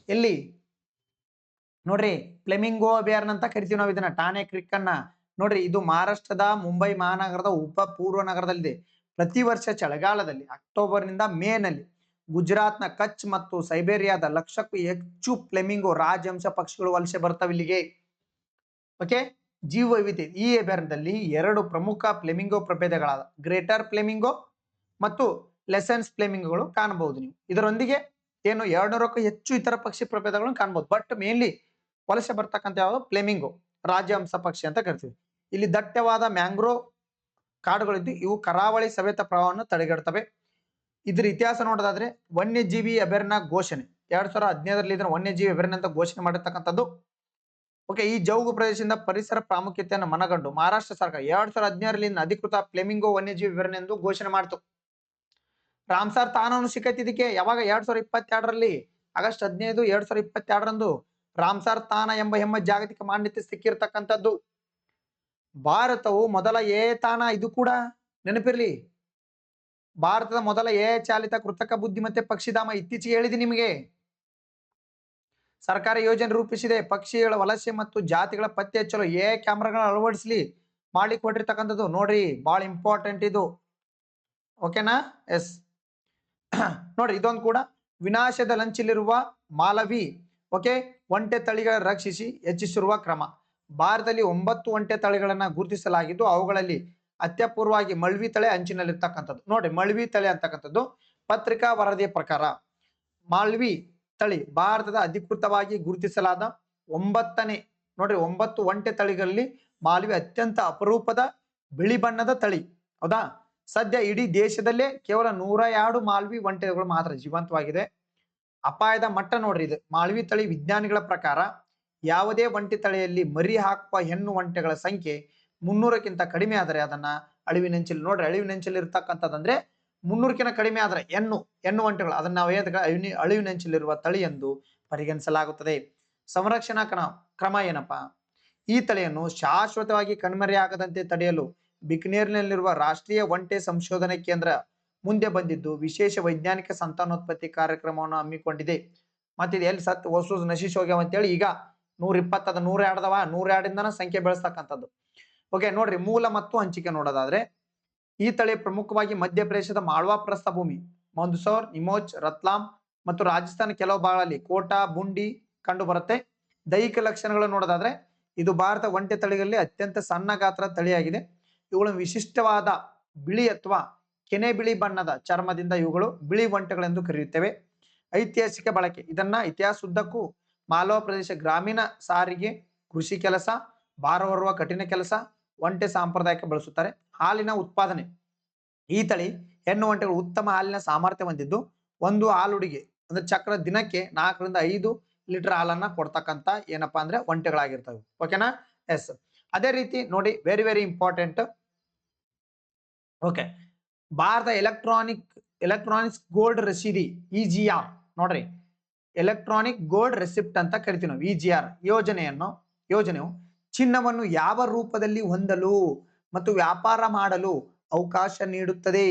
ಎಲ್ಲಿ ನೋಡ್ರಿ, ಫ್ಲೆಮಿಂಗೋ ಅಭಯಾರಣ್ಯ ಅಂತ ಕರಿತೀವಿ ನಾವು ಇದನ್ನ, ಟಾನೆ ಕ್ರಿಕ್ ಅನ್ನ. ನೋಡ್ರಿ, ಇದು ಮಹಾರಾಷ್ಟ್ರದ ಮುಂಬೈ ಮಹಾನಗರದ ಪೂರ್ವ ನಗರದಲ್ಲಿದೆ. ಪ್ರತಿ ವರ್ಷ ಚಳಿಗಾಲದಲ್ಲಿ ಅಕ್ಟೋಬರ್ನಿಂದ ಮೇನಲ್ಲಿ ಗುಜರಾತ್ನ ಕಚ್ ಮತ್ತು ಸೈಬೇರಿಯಾದ ಲಕ್ಷಕ್ಕೂ ಹೆಚ್ಚು ಫ್ಲೆಮಿಂಗೋ ರಾಜಹಂಸ ಪಕ್ಷಿಗಳು ವಲಸೆ ಬರ್ತವೆ ಇಲ್ಲಿಗೆ. ಓಕೆ. ಜೀವ ವೈವಿಧ್ಯ. ಈ ಅಭಯಾರಣ್ಯದಲ್ಲಿ 2 ಪ್ರಮುಖ ಫ್ಲೆಮಿಂಗೋ ಪ್ರಭೇದಗಳಾದ ಗ್ರೇಟರ್ ಫ್ಲೆಮಿಂಗೋ ಮತ್ತು ಲೆಸನ್ಸ್ ಫ್ಲೆಮಿಂಗೋಗಳು ಕಾಣಬಹುದು ನೀವು. ಇದರೊಂದಿಗೆ ಏನು 200ಕ್ಕೂ ಹೆಚ್ಚು ಇತರ ಪಕ್ಷಿ ಪ್ರಭೇದಗಳನ್ನು ಕಾಣಬಹುದು. ಬಟ್ ಮೇನ್ಲಿ ವಲಸೆ ಬರ್ತಕ್ಕಂಥ ಯಾವುದು? ಫ್ಲೆಮಿಂಗೋ ರಾಜಹಂಸ ಪಕ್ಷಿ ಅಂತ ಕರಿತೀವಿ. ಇಲ್ಲಿ ದಟ್ಟವಾದ ಮ್ಯಾಂಗ್ರೋವ್ ಕಾಡುಗಳಿದ್ದು ಇವು ಕರಾವಳಿ ಸವೆತ ಪ್ರವಾಹವನ್ನು ತಡೆಗಟ್ಟುತ್ತವೆ. ಇದ್ರ ಇತಿಹಾಸ ನೋಡೋದಾದ್ರೆ ವನ್ಯಜೀವಿ ಅಭಯಾರಣ್ಯ ಘೋಷಣೆ 2015ರಲ್ಲಿ ಇದನ್ನು ವನ್ಯಜೀವಿ ಅಭಯಾರಣ್ಯ ಅಂತ ಘೋಷಣೆ ಮಾಡಿರ್ತಕ್ಕಂಥದ್ದು. ಓಕೆ. ಈ ಜೌಗು ಪ್ರದೇಶದಿಂದ ಪರಿಸರ ಪ್ರಾಮುಖ್ಯತೆಯನ್ನು ಮನಗಂಡು ಮಹಾರಾಷ್ಟ್ರ ಸರ್ಕಾರ 2016ರಲ್ಲಿ ಅಧಿಕೃತ ಫ್ಲೆಮಿಂಗೋ ವನ್ಯಜೀವಿ ಅಭಯಾರಣ್ಯ ಎಂದು ಘೋಷಣೆ ಮಾಡಿತು. ರಾಮ್ಸಾರ್ ತಾಣವನ್ನು ಸಿಕ್ಕೈತಿದ್ದಕ್ಕೆ ಯಾವಾಗ? 2022ರಲ್ಲಿ ಆಗಸ್ಟ್ 15, 2022ರಂದು ರಾಮ್ಸಾರ್ ತಾಣ ಎಂಬ ಹೆಮ್ಮ ಜಾಗತಿಕ ಮಾನ್ಯತೆ ಸಿಕ್ಕಿರ್ತಕ್ಕಂಥದ್ದು. ಭಾರತವು ಮೊದಲ ತಾಣ ಇದು ಕೂಡ ನೆನಪಿರ್ಲಿ. ಭಾರತದ ಮೊದಲ ಚಾಲಿತ ಕೃತಕ ಬುದ್ಧಿಮತ್ತೆ ಪಕ್ಷಿಧಾಮ. ಇತ್ತೀಚೆಗೆ ಹೇಳಿದೆ ನಿಮಗೆ. ಸರ್ಕಾರ ಯೋಜನೆ ರೂಪಿಸಿದೆ. ಪಕ್ಷಿಗಳ ವಲಸೆ ಮತ್ತು ಜಾತಿಗಳ ಪತ್ತೆ ಹಚ್ಚಲು ಕ್ಯಾಮ್ರಾಗಳನ್ನ ಅಳವಡಿಸಲಿ ಮಾಡ್ಲಿಕ್ಕೆ ಕೊಟ್ಟಿರ್ತಕ್ಕಂಥದ್ದು. ನೋಡ್ರಿ, ಬಹಳ ಇಂಪಾರ್ಟೆಂಟ್ ಇದು. ಓಕೆನಾ. ಎಸ್. ನೋಡ್ರಿ, ಇದೊಂದು ಕೂಡ ವಿನಾಶದ ಲಂಚಿಲಿರುವ ಮಾಲವಿ ಓಕೆ ಒಂಟೆ ತಳಿಗಳ ರಕ್ಷಿಸಿ ಹೆಚ್ಚಿಸಿರುವ ಕ್ರಮ. ಭಾರತದಲ್ಲಿ 9 ಒಂಟೆ ತಳಿಗಳನ್ನ ಗುರುತಿಸಲಾಗಿದ್ದು ಅವುಗಳಲ್ಲಿ ಅತ್ಯಪೂರ್ವವಾಗಿ ಮಳ್ವಿ ತಳಿ ಅಂಚಿನಲ್ಲಿರ್ತಕ್ಕಂಥದ್ದು. ನೋಡಿ, ಮಳ್ವಿ ತಳಿ ಅಂತಕ್ಕಂಥದ್ದು ಪತ್ರಿಕಾ ವರದಿಯ ಪ್ರಕಾರ ಮಾಳ್ವಿ ತಳಿ ಭಾರತದ ಅಧಿಕೃತವಾಗಿ ಗುರುತಿಸಲಾದ 9ನೇ ನೋಡ್ರಿ 9 ಒಂಟೆ ತಳಿಗಳಲ್ಲಿ ಮಾಲ್ವಿ ಅತ್ಯಂತ ಅಪರೂಪದ ಬಿಳಿ ಬಣ್ಣದ ತಳಿ. ಹೌದಾ. ಸದ್ಯ ಇಡೀ ದೇಶದಲ್ಲೇ ಕೇವಲ 102 ಮಾಲ್ವಿ ಒಂಟೆಗಳು ಮಾತ್ರ ಜೀವಂತವಾಗಿದೆ. ಅಪಾಯದ ಮಟ್ಟ ನೋಡ್ರಿ, ಇದು ಮಾಳ್ವಿ ತಳಿ ವಿಜ್ಞಾನಿಗಳ ಪ್ರಕಾರ ಯಾವುದೇ ಒಂಟೆ ತಳಿಯಲ್ಲಿ ಮರಿ ಹಾಕುವ ಹೆಣ್ಣು ಒಂಟೆಗಳ ಸಂಖ್ಯೆ 300ಕ್ಕಿಂತ ಕಡಿಮೆ ಆದರೆ ಅದನ್ನ ಅಳಿವಿನಂಚಲ್ಲಿ. ನೋಡ್ರಿ, ಅಳಿವಿನಂಚಲ್ಲಿ ಇರ್ತಕ್ಕಂಥದ್ದಂದ್ರೆ 300ಕ್ಕಿಂತ ಕಡಿಮೆ ಆದ್ರೆ ಹೆಣ್ಣು ಒಂಟೆಗಳು ಅದನ್ನ ನಾವು ಅಳಿವಿನಂಚಲ್ಲಿರುವ ತಳಿ ಎಂದು ಪರಿಗಣಿಸಲಾಗುತ್ತದೆ. ಸಂರಕ್ಷಣಾ ಕ್ರಮ ಏನಪ್ಪಾ? ಈ ತಳಿಯನ್ನು ಶಾಶ್ವತವಾಗಿ ಕಣ್ಮರೆಯಾಗದಂತೆ ತಡೆಯಲು ಬಿಕನೇರ್ನಲ್ಲಿರುವ ರಾಷ್ಟ್ರೀಯ ಒಂಟೆ ಸಂಶೋಧನೆ ಕೇಂದ್ರ ಮುಂದೆ ಬಂದಿದ್ದು ವಿಶೇಷ ವೈಜ್ಞಾನಿಕ ಸಂತಾನೋತ್ಪತ್ತಿ ಕಾರ್ಯಕ್ರಮವನ್ನು ಹಮ್ಮಿಕೊಂಡಿದೆ. ಮತ್ತೆ ಇದು ಎಲ್ಲಿ ಸತ್ ಹೊಸು ನಶಿಸಿ ಹೋಗ್ಯಾವ ಅಂತೇಳಿ ಈಗ 120 ಅದ 102 ಅದಾವ 102 ಸಂಖ್ಯೆ ಬೆಳೆಸ್ತಕ್ಕಂಥದ್ದು. ಓಕೆ ನೋಡ್ರಿ, ಮೂಲ ಮತ್ತು ಹಂಚಿಕೆ ನೋಡೋದಾದ್ರೆ ಈ ತಳಿ ಪ್ರಮುಖವಾಗಿ ಮಧ್ಯಪ್ರದೇಶದ ಮಾಳ್ವಾ ಪ್ರಸ್ಥಭೂಮಿ, ಮಂದಸೌರ್, ನಿಮೋಚ್, ರತ್ಲಾಮ್ ಮತ್ತು ರಾಜಸ್ಥಾನ ಕೆಲವು ಭಾಗಗಳಲ್ಲಿ ಕೋಟಾ, ಬುಂಡಿ ಕಂಡು ಬರುತ್ತೆ. ದೈಹಿಕ ಲಕ್ಷಣಗಳು ನೋಡೋದಾದ್ರೆ ಇದು ಭಾರತ ಒಂಟೆ ತಳಿಗಳಲ್ಲಿ ಅತ್ಯಂತ ಸಣ್ಣ ಗಾತ್ರ ತಳಿಯಾಗಿದೆ. ಇವುಗಳು ವಿಶಿಷ್ಟವಾದ ಬಿಳಿ ಅಥವಾ ಕೆನೆ ಬಿಳಿ ಬಣ್ಣದ ಚರ್ಮದಿಂದ ಇವುಗಳು ಬಿಳಿ ಒಂಟೆಗಳೆಂದು ಕರೆಯುತ್ತೇವೆ. ಐತಿಹಾಸಿಕ ಬಳಕೆ, ಇದನ್ನ ಇತಿಹಾಸದುದ್ದಕ್ಕೂ ಮಾಲ್ವಾ ಪ್ರದೇಶ ಗ್ರಾಮೀಣ ಸಾರಿಗೆ, ಕೃಷಿ ಕೆಲಸ, ಭಾರ ಹೊರುವ ಕಠಿಣ ಕೆಲಸ, ಒಂಟೆ ಸಾಂಪ್ರದಾಯಿಕ ಬಳಸುತ್ತಾರೆ. ಹಾಲಿನ ಉತ್ಪಾದನೆ, ಈ ತಳಿ ಹೆಣ್ಣು ಒಂಟೆಗಳು ಉತ್ತಮ ಹಾಲಿನ ಸಾಮರ್ಥ್ಯ ಹೊಂದಿದ್ದು ಒಂದು ಹಾಲುಡಿಗೆ ಅಂದ್ರೆ ಚಕ್ರ ದಿನಕ್ಕೆ 4 ರಿಂದ 5 ಲೀಟರ್ ಹಾಲನ್ನ ಕೊಡ್ತಕ್ಕಂತ ಏನಪ್ಪಾ ಅಂದ್ರೆ ಒಂಟೆಗಳಾಗಿರ್ತವೆ. ಓಕೆನಾ? ಎಸ್. ಅದೇ ರೀತಿ ನೋಡಿ, very very important. Okay, Bharat electronics gold ರಸೀದಿ EGR ನೋಡ್ರಿ, ಎಲೆಕ್ಟ್ರಾನಿಕ್ ಗೋಲ್ಡ್ ರೆಸಿಪ್ಟ್ ಅಂತ ಕರಿತೀವಿ ನಾವು. EGR ಯೋಜನೆಯು ಚಿನ್ನವನ್ನು ಯಾವ ರೂಪದಲ್ಲಿ ಹೊಂದಲು ಮತ್ತು ವ್ಯಾಪಾರ ಮಾಡಲು ಅವಕಾಶ ನೀಡುತ್ತದೆ.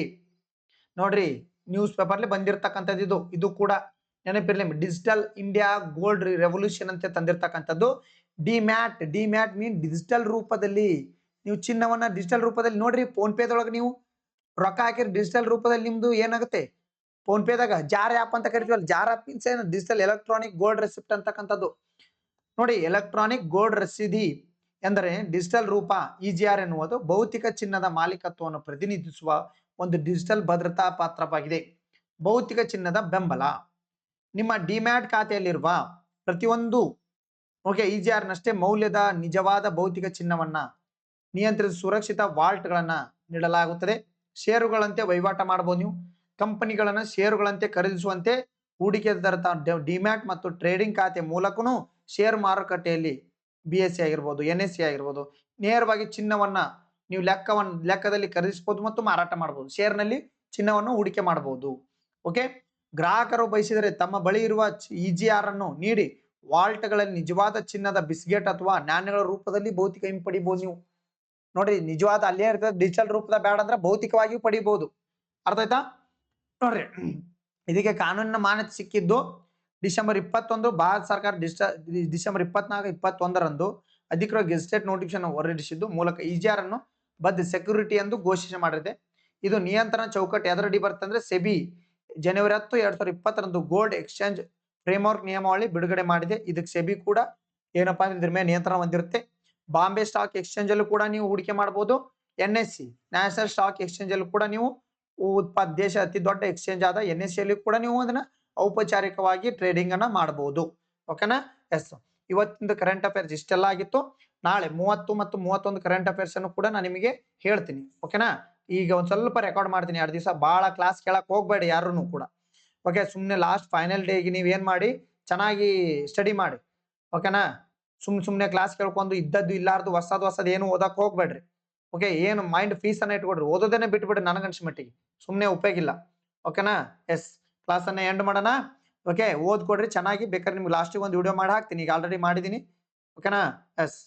ನೋಡ್ರಿ, ನ್ಯೂಸ್ ಪೇಪರ್ಲಿ ಬಂದಿರತಕ್ಕಂಥದ್ದು ಇದು ಕೂಡ ನೆನಪಿರ್ಲಿ. ಡಿಜಿಟಲ್ ಇಂಡಿಯಾ ಗೋಲ್ಡ್ ರೆವಲ್ಯೂಷನ್ ಅಂತ ತಂದಿರತಕ್ಕಂಥದ್ದು. ಡಿಮ್ಯಾಟ್ ಮೀನ್ ಡಿಜಿಟಲ್ ರೂಪದಲ್ಲಿ ನೀವು ಚಿನ್ನವನ್ನ ಡಿಜಿಟಲ್ ರೂಪದಲ್ಲಿ ನೋಡ್ರಿ. ಫೋನ್ ಪೇದೊಳಗೆ ನೀವು ರೊಕ್ಕ ಹಾಕಿರಿ ಡಿಜಿಟಲ್ ರೂಪದಲ್ಲಿ ನಿಮ್ದು ಏನಾಗುತ್ತೆ, ಫೋನ್ ಪೇದಾಗ ಜಾರ್ ಆ್ಯಪ್ ಅಂತ ಕರಿತೀವಲ್ಲ, ಜಾರ್ ಆ್ಯಪ್ ಮೀನ್ಸ್ ಏನು, ಡಿಜಿಟಲ್ ಎಲೆಕ್ಟ್ರಾನಿಕ್ ಗೋಲ್ಡ್ ರೆಸಿಪ್ಟ್ ಅಂತಕ್ಕಂಥದ್ದು. ನೋಡಿ, ಎಲೆಕ್ಟ್ರಾನಿಕ್ ಗೋಲ್ಡ್ ರಸೀದಿ ಎಂದರೆ ಡಿಜಿಟಲ್ ರೂಪ. EGR ಎನ್ನುವುದು ಭೌತಿಕ ಚಿನ್ನದ ಮಾಲೀಕತ್ವವನ್ನು ಪ್ರತಿನಿಧಿಸುವ ಒಂದು ಡಿಜಿಟಲ್ ಭದ್ರತಾ ಪಾತ್ರವಾಗಿದೆ. ಭೌತಿಕ ಚಿನ್ನದ ಬೆಂಬಲ, ನಿಮ್ಮ ಡಿಮ್ಯಾಟ್ ಖಾತೆಯಲ್ಲಿರುವ ಪ್ರತಿಯೊಂದು EGR ನಷ್ಟೇ ಮೌಲ್ಯದ ನಿಜವಾದ ಭೌತಿಕ ಚಿನ್ನವನ್ನ ನಿಯಂತ್ರಿಸಿ ಸುರಕ್ಷಿತ ವಾಲ್ಟ್ಗಳನ್ನ ನೀಡಲಾಗುತ್ತದೆ. ಷೇರುಗಳಂತೆ ವಹಿವಾಟ ಮಾಡಬಹುದು. ನೀವು ಕಂಪನಿಗಳನ್ನ ಷೇರುಗಳಂತೆ ಖರೀದಿಸುವಂತೆ ಹೂಡಿಕೆದಾರ ಡಿಮ್ಯಾಟ್ ಮತ್ತು ಟ್ರೇಡಿಂಗ್ ಖಾತೆ ಮೂಲಕನೂ ಷೇರು ಮಾರುಕಟ್ಟೆಯಲ್ಲಿ BSE ಆಗಿರ್ಬೋದು, NSE ಆಗಿರ್ಬೋದು, ನೇರವಾಗಿ ಚಿನ್ನವನ್ನ ನೀವು ಲೆಕ್ಕದಲ್ಲಿ ಖರೀದಿಸಬಹುದು ಮತ್ತು ಮಾರಾಟ ಮಾಡಬಹುದು. ಶೇರ್ನಲ್ಲಿ ಚಿನ್ನವನ್ನು ಹೂಡಿಕೆ ಮಾಡಬಹುದು. ಓಕೆ, ಗ್ರಾಹಕರು ಬಯಸಿದರೆ ತಮ್ಮ ಬಳಿ ಇರುವ EGR ಅನ್ನು ನೀಡಿ ವಾಲ್ಟ್ಗಳಲ್ಲಿ ನಿಜವಾದ ಚಿನ್ನದ ಬಿಸ್ಕೆಟ್ ಅಥವಾ ನಾಣ್ಯಗಳ ರೂಪದಲ್ಲಿ ಭೌತಿಕ ಹಿಂಪಡಿಬಹುದು. ನೀವು ನೋಡ್ರಿ, ನಿಜವಾದ ಅಲ್ಲೇ ಇರ್ತದೆ, ಡಿಜಿಟಲ್ ರೂಪದ ಬೇಡ ಅಂದ್ರೆ ಭೌತಿಕವಾಗಿಯೂ ಪಡಿಬಹುದು. ಅರ್ಥ ಆಯ್ತಾ? ನೋಡ್ರಿ, ಇದಕ್ಕೆ ಕಾನೂನಿನ ಮಾನ್ಯತೆ ಸಿಕ್ಕಿದ್ದು ಡಿಸೆಂಬರ್ 21 ಭಾರತ ಸರ್ಕಾರ ಡಿಸೆಂಬರ್ 24, 21 ಅಧಿಕೃತ ಗೆಜೆಟೆಡ್ ನೋಟಿಫಿಕೇಶನ್ ಹೊರಡಿಸಿದ್ದು ಮೂಲಕ EGR ಅನ್ನು ಬದ್ಧ ಸೆಕ್ಯೂರಿಟಿ ಎಂದು ಘೋಷಣೆ ಮಾಡಿದೆ. ಇದು ನಿಯಂತ್ರಣ ಚೌಕಟ್ಟು ಎದರಡಿ ಬರ್ತಂದ್ರೆ ಸೆಬಿ ಜನವರಿ 10, 2020 ಗೋಲ್ಡ್ ಎಕ್ಸ್ಚೇಂಜ್ ಫ್ರೇಮ್ವರ್ಕ್ ನಿಯಮಾವಳಿ ಬಿಡುಗಡೆ ಮಾಡಿದೆ. ಇದಕ್ಕೆ ಸೆಬಿ ಕೂಡ ಏನಪ್ಪಾ ಅಂದ್ರೆ ಇದ್ರ ಮೇಲೆ ನಿಯಂತ್ರಣ ಹೊಂದಿರುತ್ತೆ. ಬಾಂಬೆ ಸ್ಟಾಕ್ ಎಕ್ಸ್ಚೇಂಜ್ ಅಲ್ಲೂ ಕೂಡ ನೀವು ಹೂಡಿಕೆ ಮಾಡಬಹುದು. NSE ನ್ಯಾಷನಲ್ ಸ್ಟಾಕ್ ಎಕ್ಸ್ಚೇಂಜ್ ಅಲ್ಲೂ ಕೂಡ ನೀವು ದೇಶ ಅತಿ ದೊಡ್ಡ ಎಕ್ಸ್ಚೇಂಜ್ ಆದ NSE ಅಲ್ಲಿ ಕೂಡ ನೀವು ಅದನ್ನ ಔಪಚಾರಿಕವಾಗಿ ಟ್ರೇಡಿಂಗ್ ಅನ್ನ ಮಾಡಬಹುದು. ಓಕೆನಾ? ಎಸ್. ಇವತ್ತಿನ ಕರೆಂಟ್ ಅಫೇರ್ಸ್ ಇಷ್ಟೆಲ್ಲ ಆಗಿತ್ತು. ನಾಳೆ 30 ಮತ್ತು 31 ಕರೆಂಟ್ ಅಫೇರ್ಸ್ ಅನ್ನು ಕೂಡ ನಾನು ನಿಮಗೆ ಹೇಳ್ತೀನಿ. ಓಕೆನಾ? ಈಗ ಒಂದ್ ಸ್ವಲ್ಪ ರೆಕಾರ್ಡ್ ಮಾಡ್ತೀನಿ 2 ದಿವಸ. ಬಹಳ ಕ್ಲಾಸ್ ಕೇಳಕ್ ಹೋಗ್ಬೇಡಿ ಯಾರು ಕೂಡ. ಓಕೆ, ಸುಮ್ನೆ ಲಾಸ್ಟ್ ಫೈನಲ್ ಡೇಗೆ ನೀವ್ ಏನ್ ಮಾಡಿ, ಚೆನ್ನಾಗಿ ಸ್ಟಡಿ ಮಾಡಿ. ಓಕೆನಾ? ಸುಮ್ನೆ ಕ್ಲಾಸ್ ಕೇಳ್ಕೊಂಡು ಇದ್ದದ್ದು ಇಲ್ಲಾರ್ದು ಹೊಸದ್ ಏನು ಓದಕ್ ಹೋಗ್ಬೇಡ್ರಿ. ಓಕೆ, ಏನು ಮೈಂಡ್ ಫೀಸ್ ಅನ್ನ ಇಟ್ಕೊಡ್ರಿ, ಓದೋದೇನೆ ಬಿಟ್ಬಿಡ್ರಿ. ನನಗನ್ಸ ಮಟ್ಟಿಗೆ ಸುಮ್ನೆ ಉಪಯೋಗ ಇಲ್ಲ. ಓಕೆನಾ? ಎಸ್. ಕ್ಲಾಸ್ ಅನ್ನ ಎಂಡ್ ಮಾಡೋಣ. ಓಕೆ, ಓದ್ಕೊಡ್ರಿ ಚೆನ್ನಾಗಿ. ಬೇಕಾದ್ರೆ ನಿಮ್ಗೆ ಲಾಸ್ಟಿಗೆ ಒಂದು ವಿಡಿಯೋ ಮಾಡಿ ಹಾಕ್ತೀನಿ, ಈಗ ಆಲ್ರೆಡಿ ಮಾಡಿದೀನಿ. ಓಕೆನಾ? ಎಸ್.